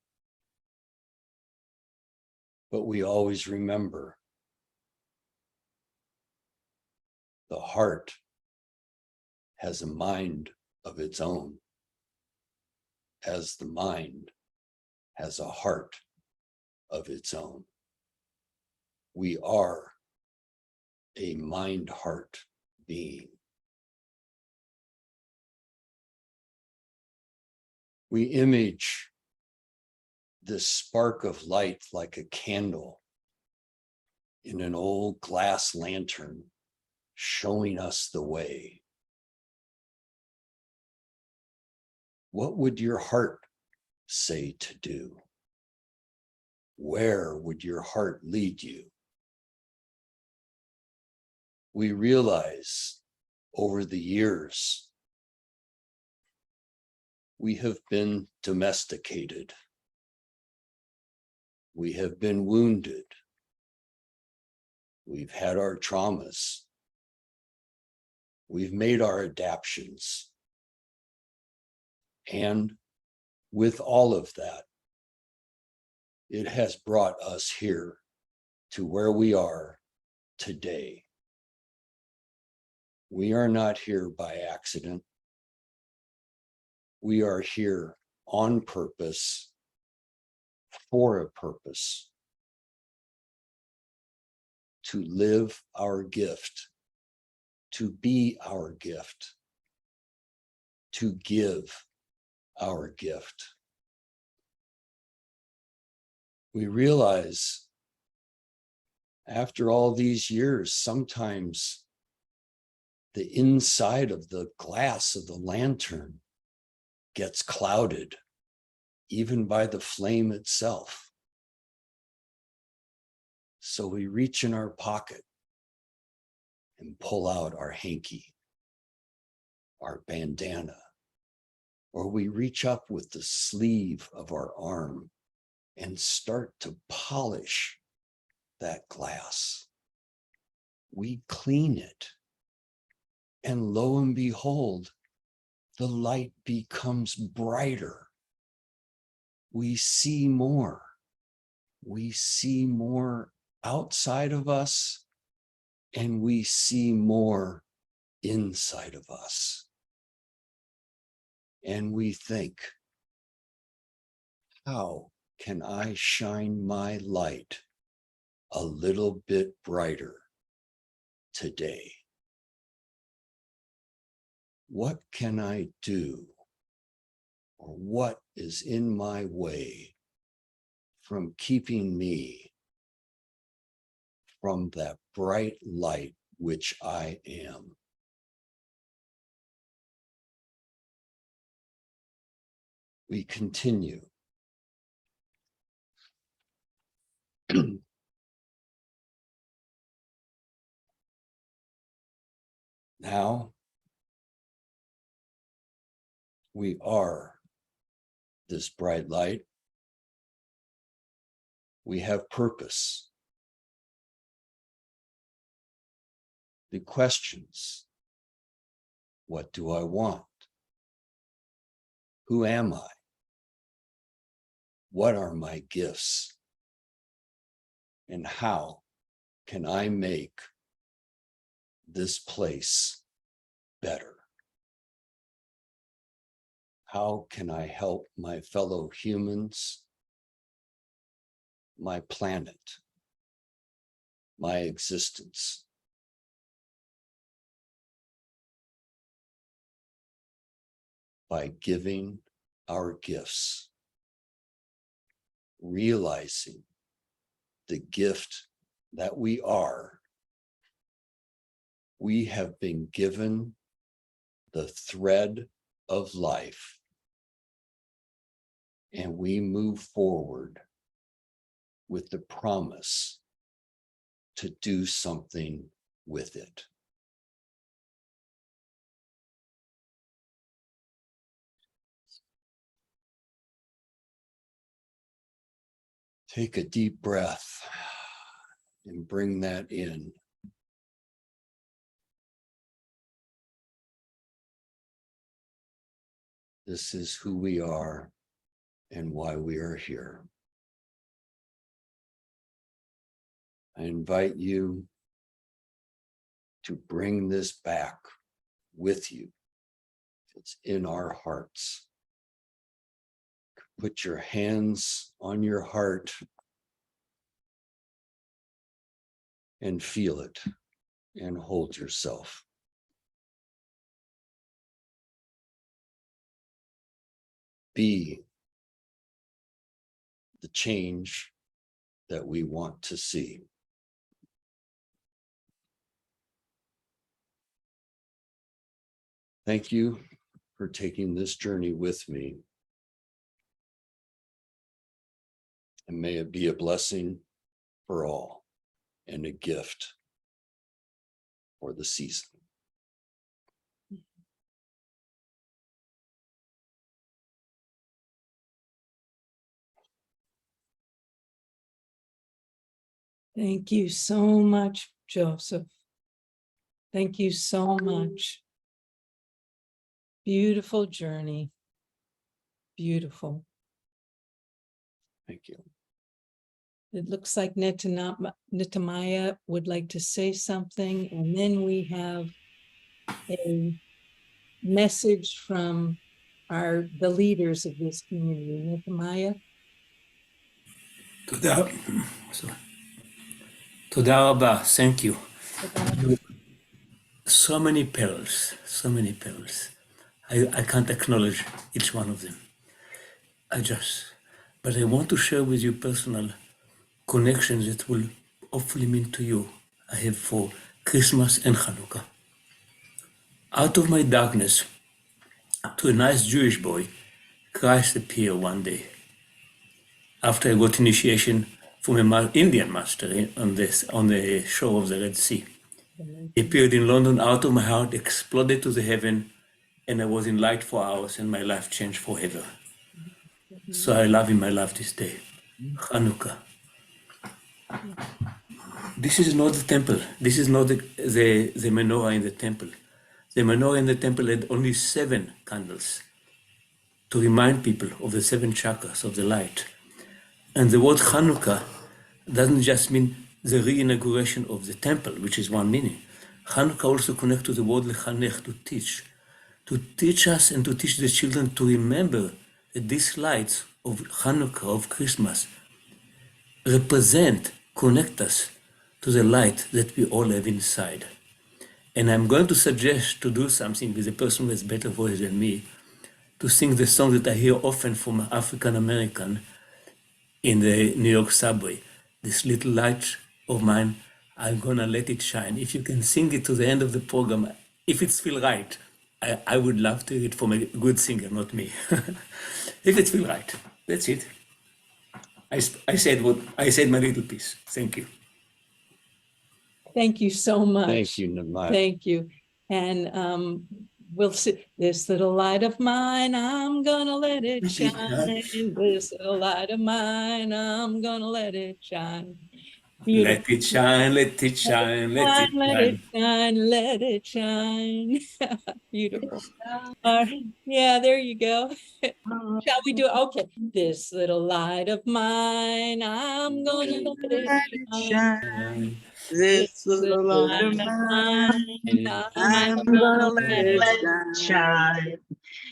But we always remember the heart has a mind of its own, as the mind has a heart of its own. We are a mind-heart being. We image this spark of light like a candle in an old glass lantern, showing us the way. What would your heart say to do? Where would your heart lead you? We realize over the years, we have been domesticated. We have been wounded. We've had our traumas. We've made our adaptations. And with all of that, it has brought us here to where we are today. We are not here by accident. We are here on purpose, for a purpose, to live our gift, to be our gift, to give our gift. We realize after all these years, sometimes the inside of the glass of the lantern gets clouded, even by the flame itself. So we reach in our pocket and pull out our hanky, our bandana, or we reach up with the sleeve of our arm and start to polish that glass. We clean it, and lo and behold, the light becomes brighter. We see more. We see more outside of us, and we see more inside of us. And we think, how can I shine my light a little bit brighter today? What can I do? Or what is in my way from keeping me from that bright light which I am? We continue. Now, we are this bright light. We have purpose. The questions: what do I want? Who am I? What are my gifts? And how can I make this place better? How can I help my fellow humans, my planet, my existence? By giving our gifts, realizing the gift that we are. We have been given the thread of life, and we move forward with the promise to do something with it. Take a deep breath and bring that in. This is who we are and why we are here. I invite you to bring this back with you. It's in our hearts. Put your hands on your heart and feel it and hold yourself. Be the change that we want to see. Thank you for taking this journey with me. And may it be a blessing for all and a gift for the season. Thank you so much, Joseph. Thank you so much. Beautiful journey. Beautiful. Thank you. It looks like Nitamaya would like to say something, and then we have a message from the leaders of this community. Nitamaya. תודה, תודה רבה, thank you. So many pearls, so many pearls. I can't acknowledge each one of them. But I want to share with you personal connections that will hopefully mean to you. I have for Christmas and Hanukkah. Out of my darkness, to a nice Jewish boy, Christ appeared one day. After I got initiation from an Indian master on the shore of the Red Sea. He appeared in London, out of my heart, exploded to the heaven, and I was in light for hours, and my life changed forever. So I love him, I love this day. Hanukkah. This is not the temple. This is not the menorah in the temple. The menorah in the temple had only 7 candles to remind people of the 7 chakras of the light. And the word Hanukkah doesn't just mean the re-inauguration of the temple, which is one meaning. Hanukkah also connects to the word lechanech, to teach us and to teach the children to remember that these lights of Hanukkah, of Christmas, connect us to the light that we all have inside. And I'm going to suggest to do something with a person who has better voice than me, to sing the song that I hear often from African American in the New York subway. This little light of mine, I'm gonna let it shine. If you can sing it to the end of the program, if it's feel right, I would love to hear it from a good singer, not me. If it feel right, that's it. I said my little piece. Thank you. Thank you so much. Thank you, Nitamaya. Thank you. And we'll see. This little light of mine, I'm gonna let it shine. This little light of mine, I'm gonna let it shine. Beautiful. Let it shine, let it shine, let it Let it shine. shine, let it shine. Beautiful. Yeah, there you go. Shall we do it? Okay. This little light of mine, I'm gonna let it shine. This little light of mine, I'm gonna let it shine.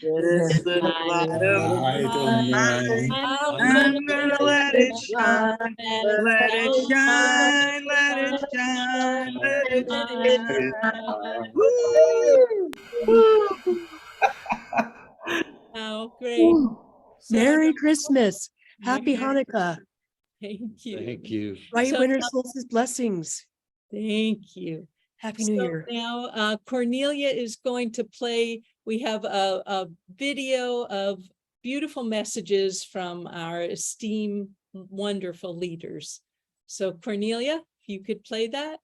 This little light of Light of mine, mine, I'm gonna let it shine. Let it shine, let it shine, let it shine. Woo! Woo! Oh, great. Merry Christmas. Happy Merry- Hanukkah. Thank you. Thank you. Bright So winter now- solstice blessings. Thank you. Happy New So Year. now Cornelia is going to play. We have a video of beautiful messages from our esteemed, wonderful leaders. So Cornelia, if you could play that.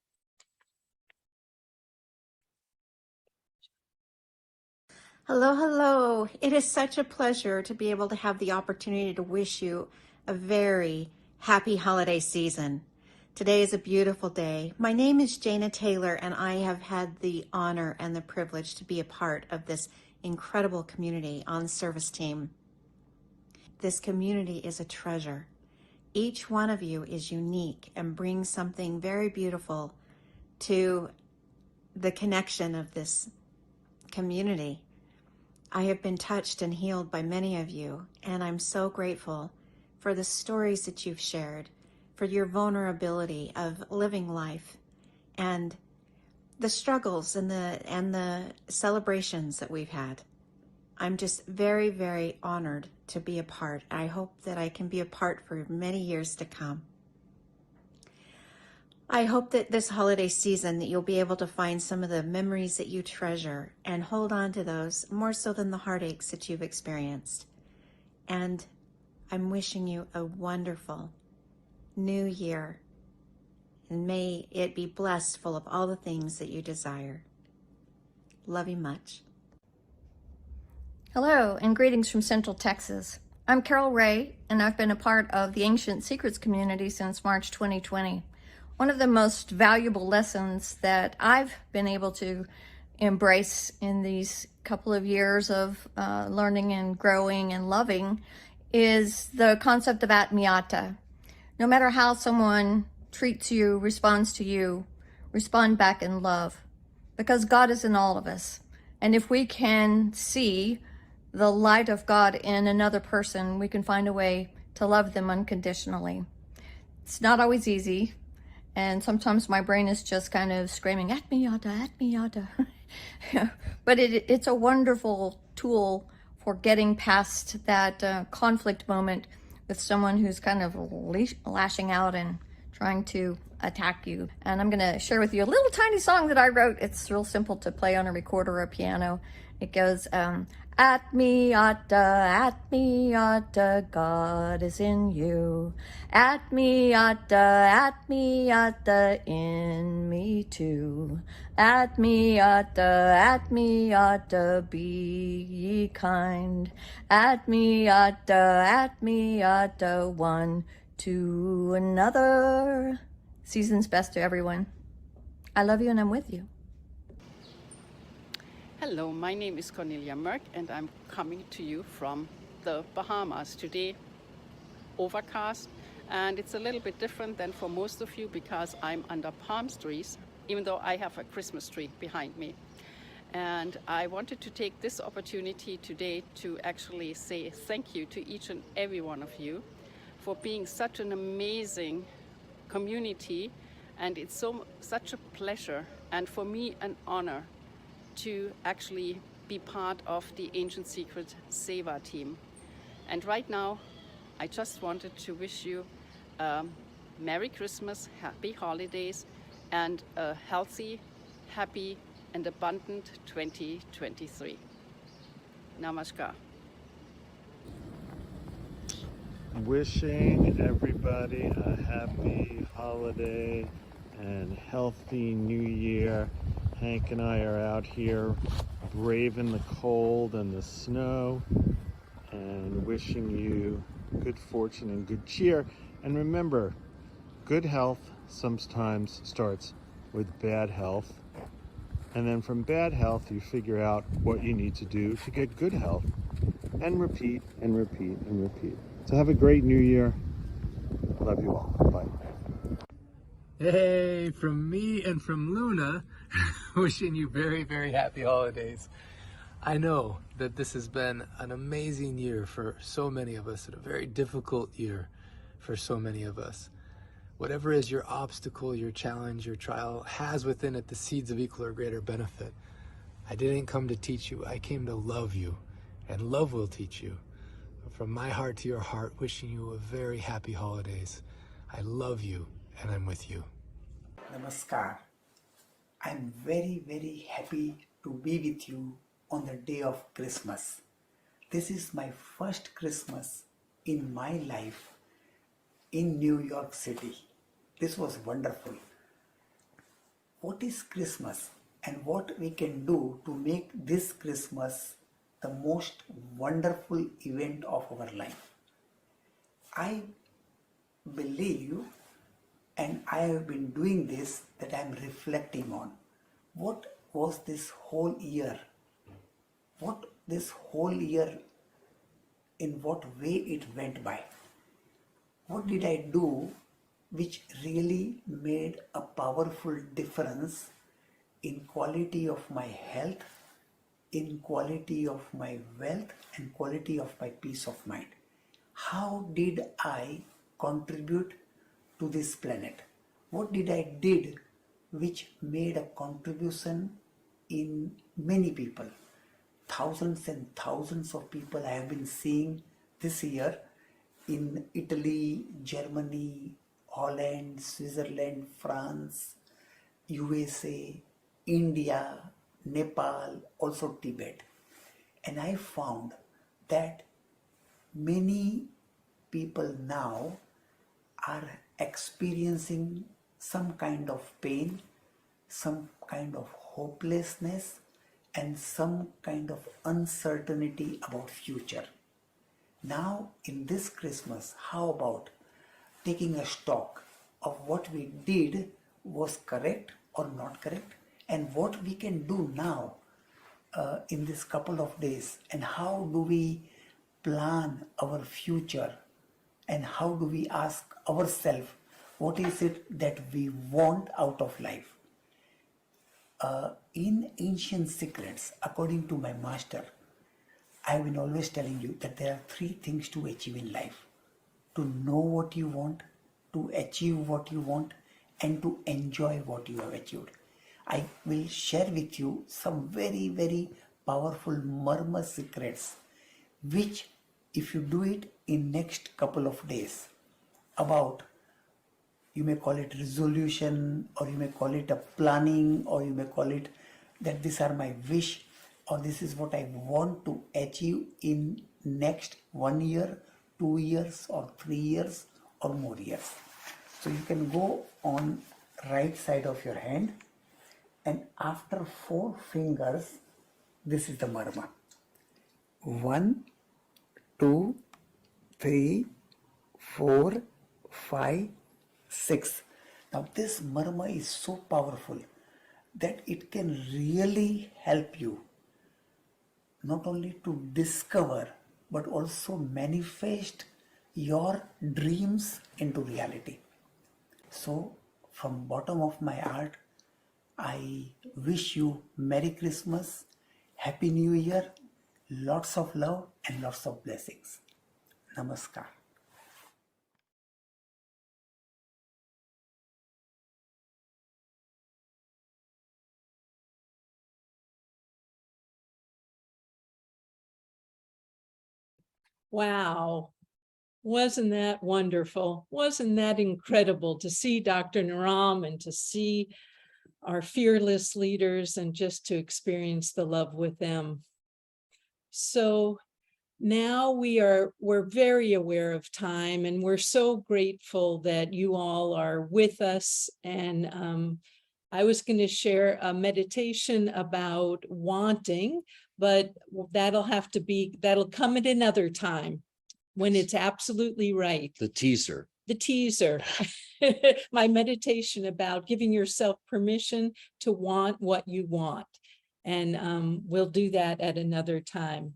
Hello, hello. It is such a pleasure to be able to have the opportunity to wish you a very happy holiday season. Today is a beautiful day. My name is Jana Taylor, and I have had the honor and the privilege to be a part of this incredible community on the service team. This community is a treasure. Each one of you is unique and brings something very beautiful to the connection of this community. I have been touched and healed by many of you, and I'm so grateful for the stories that you've shared, for your vulnerability of living life, and the struggles and the celebrations that we've had. I'm just very, very honored to be a part. I hope that I can be a part for many years to come. I hope that this holiday season that you'll be able to find some of the memories that you treasure and hold on to those more so than the heartaches that you've experienced. And I'm wishing you a wonderful new year, and may it be blessed, full of all the things that you desire. Love you much. Hello, and greetings from Central Texas. I'm Carol Ray, and I've been a part of the Ancient Secrets community since March 2020. One of the most valuable lessons that I've been able to embrace in these couple of years of learning and growing and loving is the concept of atmiyata. No matter how someone treats you, responds to you, respond back in love, because God is in all of us. And if we can see the light of God in another person, we can find a way to love them unconditionally. It's not always easy. And sometimes my brain is just kind of screaming, atmiyata, atmiyata. But it's a wonderful tool for getting past that conflict moment with someone who's kind of lashing out and trying to attack you. And I'm gonna share with you a little tiny song that I wrote. It's real simple to play on a recorder or a piano. It goes, atmiyata, atmiyata, God is in you. Atmiyata, atmiyata, in me too. Atmiyata, atmiyata, be ye kind. Atmiyata, atmiyata, one to another. Season's best to everyone. I love you and I'm with you. Hello, my name is Cornelia Merck and I'm coming to you from the Bahamas. Today, overcast, and it's a little bit different than for most of you because I'm under palm trees, even though I have a Christmas tree behind me. And I wanted to take this opportunity today to actually say thank you to each and every one of you for being such an amazing community, and it's such a pleasure and for me an honor to actually be part of the Ancient Secret Seva team. And right now, I just wanted to wish you Merry Christmas, Happy Holidays, and a healthy, happy, and abundant 2023. Namaskar. Wishing everybody a happy holiday and healthy new year. Hank and I are out here braving the cold and the snow and wishing you good fortune and good cheer. And remember, good health sometimes starts with bad health. And then from bad health, you figure out what you need to do to get good health, and repeat and repeat and repeat. So have a great new year. Love you all. Bye. Hey, from me and from Luna, wishing you very, very happy holidays. I know that this has been an amazing year for so many of us, and a very difficult year for so many of us. Whatever is your obstacle, your challenge, your trial, has within it the seeds of equal or greater benefit. I didn't come to teach you, I came to love you, and love will teach you. From my heart to your heart, wishing you a very happy holidays. I love you, and I'm with you. Namaskar. I'm very, very happy to be with you on the day of Christmas. This is my first Christmas in my life in New York City. This was wonderful. What is Christmas and what we can do to make this Christmas the most wonderful event of our life? I believe, and I have been doing this, that I'm reflecting on what was this whole year, in what way it went by. What did I do which really made a powerful difference in quality of my health, in quality of my wealth, and quality of my peace of mind? How did I contribute to this planet? What did I did which made a contribution in many people? Thousands and thousands of people I have been seeing this year in Italy, Germany, Holland, Switzerland, France, USA, India, Nepal, also Tibet. And I found that many people now are experiencing some kind of pain, some kind of hopelessness, and some kind of uncertainty about future. Now in this Christmas, how about taking a stock of what we did was correct or not correct, and what we can do now in this couple of days, and how do we plan our future, and how do we ask ourselves what is it that we want out of life. In ancient secrets, according to my master, I've been always telling you that there are 3 things to achieve in life: to know what you want, to achieve what you want, and to enjoy what you have achieved. I will share with you some very, very powerful murmur secrets, which if you do it in next couple of days, about, you may call it resolution, or you may call it a planning, or you may call it that these are my wish, or this is what I want to achieve in next 1 year, 2 years, or 3 years, or more years. So you can go on right side of your hand, and after 4 fingers, this is the marma. 1, 2, 3, 4, 5, 6. Now this marma is so powerful that it can really help you not only to discover but also manifest your dreams into reality. So from bottom of my heart, I wish you Merry Christmas, Happy New Year, lots of love and lots of blessings. Namaskar. Wow. Wasn't that wonderful? Wasn't that incredible to see Dr. Naram and to see our fearless leaders and just to experience the love with them? So now we're very aware of time, and we're so grateful that you all are with us. And I was going to share a meditation about wanting, but that'll come at another time when it's absolutely right. The teaser. The teaser. My meditation about giving yourself permission to want what you want. And we'll do that at another time.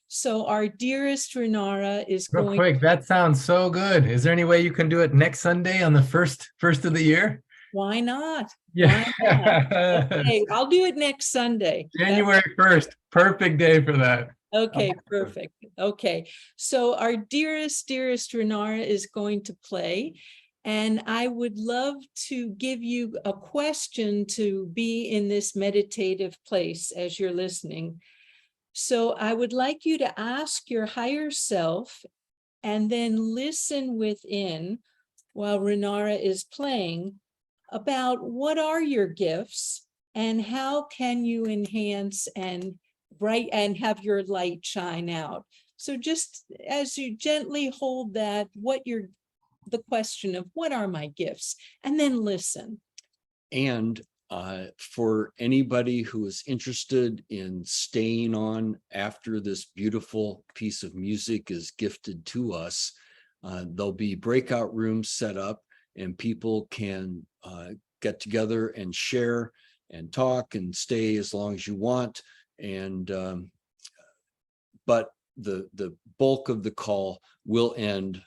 So our dearest Renara is Real going. quick, that sounds so good. Is there any way you can do it next Sunday on the first of the year? Why not? Yeah. Why not? Okay, I'll do it next Sunday. January 1st, perfect day for that. Okay, perfect. Okay, so our dearest Renara is going to play, and I would love to give you a question to be in this meditative place as you're listening. So I would like you to ask your higher self and then listen within while Renara is playing about what are your gifts and how can you enhance and bright and have your light shine out. So just as you gently hold that, the question of what are my gifts, and then listen. And for anybody who is interested in staying on after this beautiful piece of music is gifted to us, there'll be breakout rooms set up, and people can get together and share and talk and stay as long as you want. And but the bulk of the call will end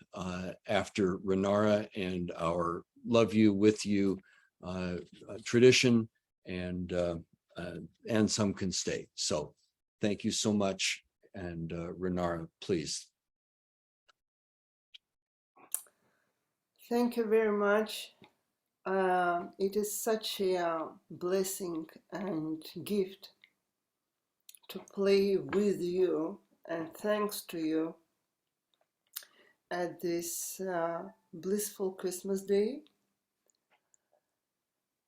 after Renara and our Love You With You tradition, and some can stay. So thank you so much. And Renara, please. Thank you very much. It is such a blessing and gift to play with you, and thanks to you at this blissful Christmas day.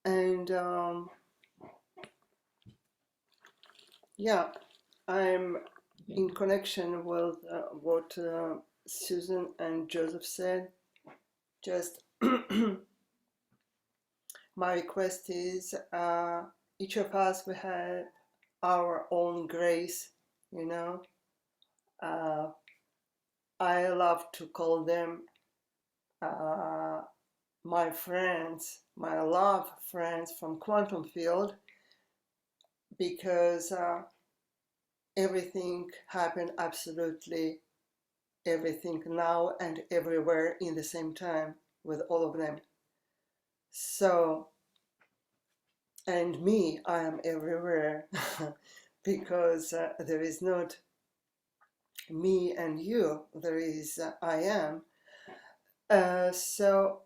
And yeah, I'm in connection with what Susan and Joseph said. Just my request is each of us will have our own grace, you know. I love to call them my friends, my love friends from quantum field, because everything happened, absolutely everything, now and everywhere in the same time with all of them. So, and me, I am everywhere because there is not me and you, there is I am. So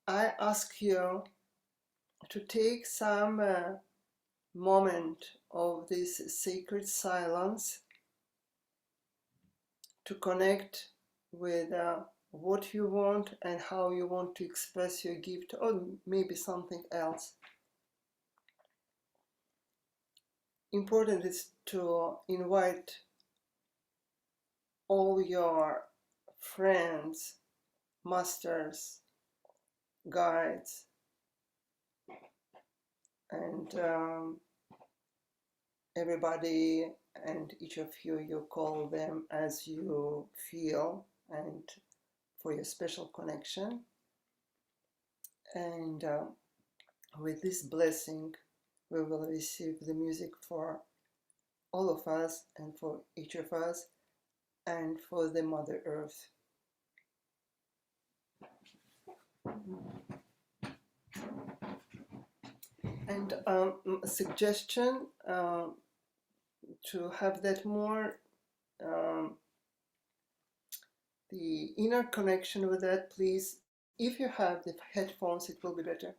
I ask you to take some moment of this sacred silence to connect with what you want and how you want to express your gift, or maybe something else. Important is to invite all your friends, masters, guides, and everybody, and each of you, you call them as you feel and for your special connection. And with this blessing, we will receive the music for all of us and for each of us and for the Mother Earth. And a suggestion to have that more, the inner connection with that, please. If you have the headphones, it will be better.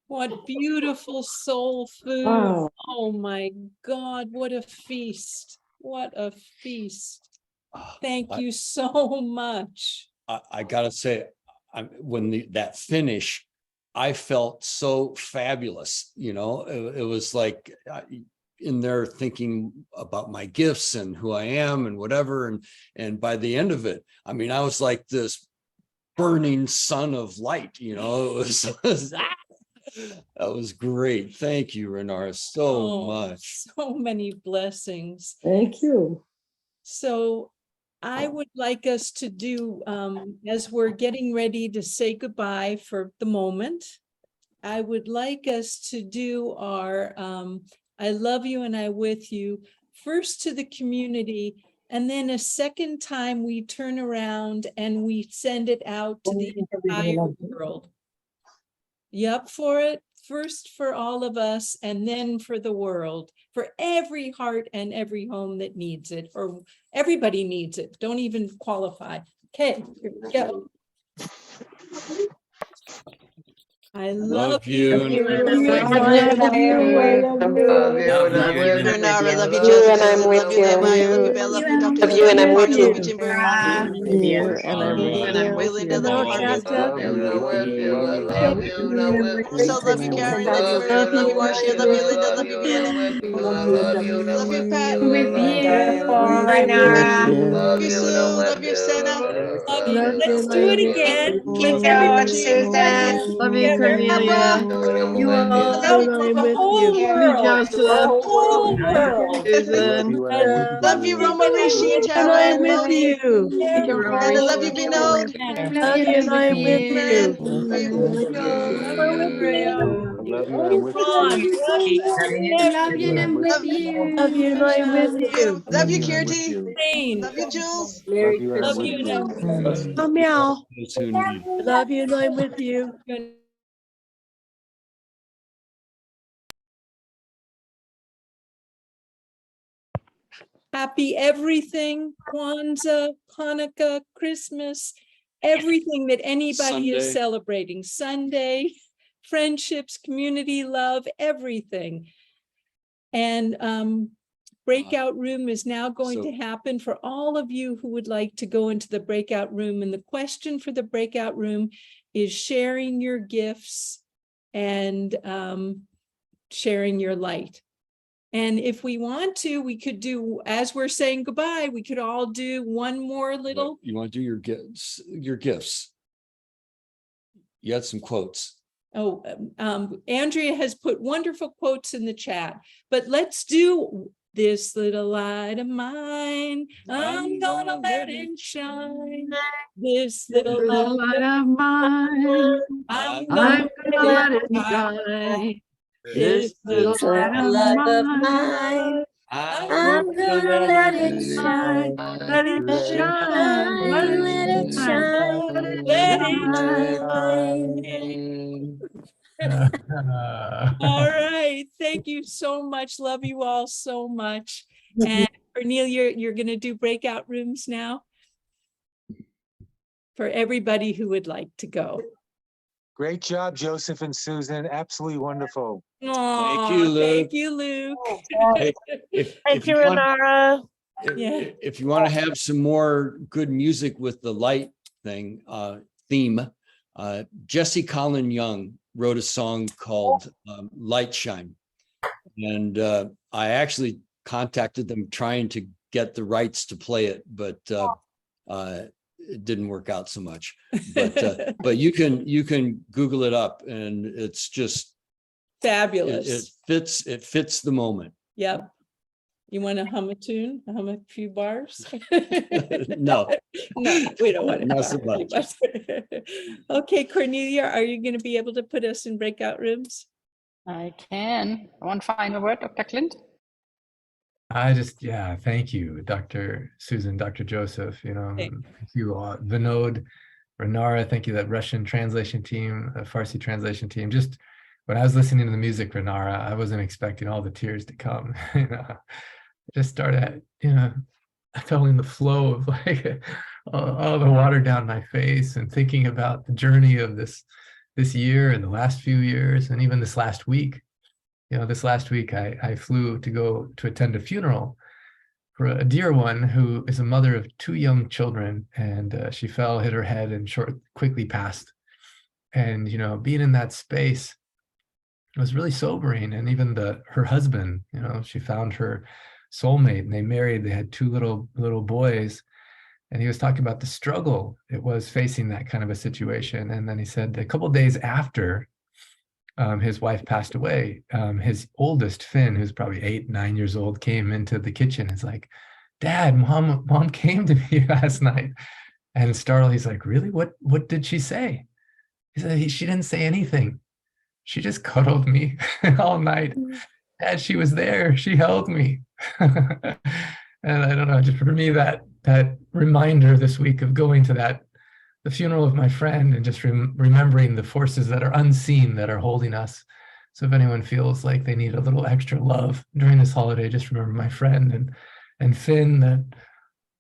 What beautiful soul food. Wow. Oh my God, what a feast. What a feast. Thank you so much. I gotta say, when that finish, I felt so fabulous. It was like in there thinking about my gifts and who I am and whatever. And by the end of it, I mean, I was like this burning sun of light. It was, that was great. Thank you, Renara, so much. So many blessings. Thank you. So I would like us to do, as we're getting ready to say goodbye for the moment, I would like us to do our I love you and I with you first to the community, and then a second time we turn around and we send it out to the entire world. You up for it? First for all of us, and then for the world, for every heart and every home that needs it, or everybody needs it. Don't even qualify. Okay, here we go. I love you. Love you, Renara. Love you, Joseph. Love you, Nehemiah. Love you, Bella. Love you, Dr. Phil. Love you, Cornel. Love you, Jimber. And I'm with you. Belinda. Love you, Margaret. Love you, I love you, I love you, I love you. So love you, Karen. Love you, Karen. Love you, Marcia. Love you, Linda. Love you, Vienna. Love you, Pat. With beautiful Renee. Renara. Love you, Sue. Love you, Senna. Love you. Let's do it again. Keep Joe, Susan. Love you, Together. Cornelia. You all, Love I'm the with whole you. You, world. The Joseph. whole world. Susan. Love you, Roma Rishi, And Tara, I'm and with Chloe. you. And I love you, Vinod. Love you, and I'm with Marianne. you. Love you. We're with you. Ron, love you, and I'm with Love you, and you. I'm with you. Love you, Kirti. Jane. Love you, Jules. Love you and I'm with you. Oh, meow. Love you, and I'm with you. Happy everything, Kwanzaa, Hanukkah, Christmas, everything that anybody is Sunday. celebrating. Sunday, friendships, community, love, everything. And breakout room is now going to happen for all of you who would like to go into the breakout room. And the question for the breakout room is sharing your gifts and sharing your light. And if we want to, we could do, as we're saying goodbye, we could all do one more little. You want to do your gifts? Your gifts. You had some quotes. Oh, Andrea has put wonderful quotes in the chat, but let's do this little light of mine. I'm gonna let it shine. This little light of mine. I'm gonna let it shine. This little light of mine. I'm gonna let it shine. Let it shine. Let it shine. Let it shine. All right. Thank you so much. Love you all so much. And Cornelia, you're going to do breakout rooms now for everybody who would like to go. Great job, Joseph and Susan. Absolutely wonderful. Thank you, Luke. Thank you, Luke. Hey, if you want to have some more good music with the light thing, theme, Jesse Colin Young wrote a song called Light Shine. And I actually contacted them trying to get the rights to play it, but it didn't work out so much. But you can Google it up, and it's just fabulous. It fits the moment. Yep. You want to hum a tune? Hum a few bars? No, we don't want to. Not so much. Okay, Cornelia, are you going to be able to put us in breakout rooms? I can. One final word, Dr. Clint. Thank you, Dr. Susan, Dr. Joseph, thank you all, Vinod, Renara, thank you, that Russian translation team, Farsi translation team. Just when I was listening to the music, Renara, I wasn't expecting all the tears to come. I just started, I fell in the flow of like all the water down my face and thinking about the journey of this this year and the last few years, and even this last week. This last week I flew to go to attend a funeral for a dear one who is a mother of 2 young children, and she fell, hit her head, and quickly passed. And being in that space was really sobering. And even her husband, she found her soulmate, and they married. They had 2 little boys, and he was talking about the struggle it was facing that kind of a situation. And then he said a couple of days after his wife passed away, his oldest, Finn, who's probably 8, 9 years old, came into the kitchen. It's like, Dad, mom came to me last night. And startled, he's like, really? What did she say? He said, she didn't say anything. She just cuddled me all night. Dad, she was there. She held me. And I don't know, just for me, that reminder this week of going to the funeral of my friend, and just remembering the forces that are unseen that are holding us. So if anyone feels like they need a little extra love during this holiday, just remember my friend and Finn, that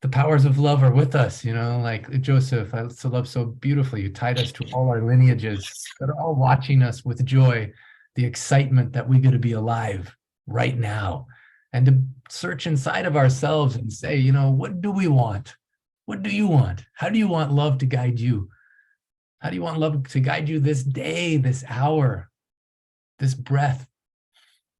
the powers of love are with us, like Joseph, I also love so beautifully. You tied us to all our lineages that are all watching us with joy, the excitement that we get to be alive right now, and to search inside of ourselves and say, what do we want? What do you want? How do you want love to guide you? How do you want love to guide you this day, this hour, this breath?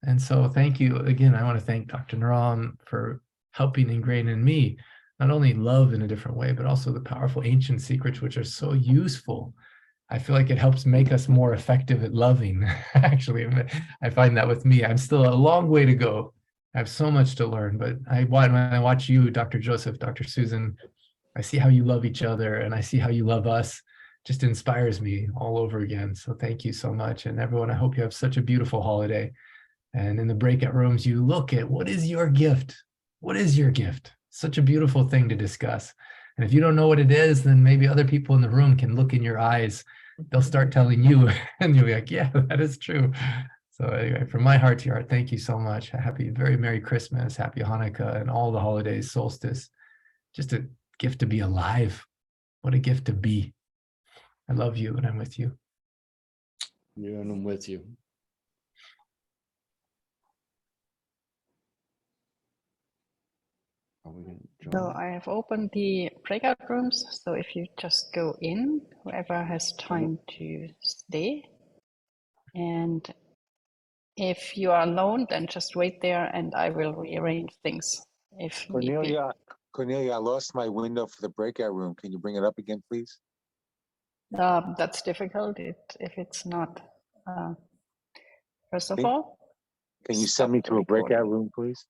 And so thank you again. I want to thank Dr. Naram for helping ingrain in me not only love in a different way, but also the powerful ancient secrets, which are so useful. I feel like it helps make us more effective at loving. Actually, I find that with me. I'm still a long way to go. I have so much to learn, but when I watch you, Dr. Joseph, Dr. Susan, I see how you love each other, and I see how you love us. Just inspires me all over again. So thank you so much. And everyone, I hope you have such a beautiful holiday. And in the breakout rooms, you look at what is your gift? What is your gift? Such a beautiful thing to discuss. And if you don't know what it is, then maybe other people in the room can look in your eyes. They'll start telling you, and you'll be like, yeah, that is true. So anyway, from my heart to your heart, thank you so much. Happy, very Merry Christmas, Happy Hanukkah, and all the holidays, solstice. Just a gift to be alive. What a gift to be. I love you, and I'm with you. Yeah, and I'm with you. Are we going to So join? I have opened the breakout rooms. So if you just go in, whoever has time to stay. And if you are alone, then just wait there and I will rearrange things if need be. Cornelia, I lost my window for the breakout room. Can you bring it up again, please? That's difficult if it's not. First of all, Can you send me to a breakout room, please?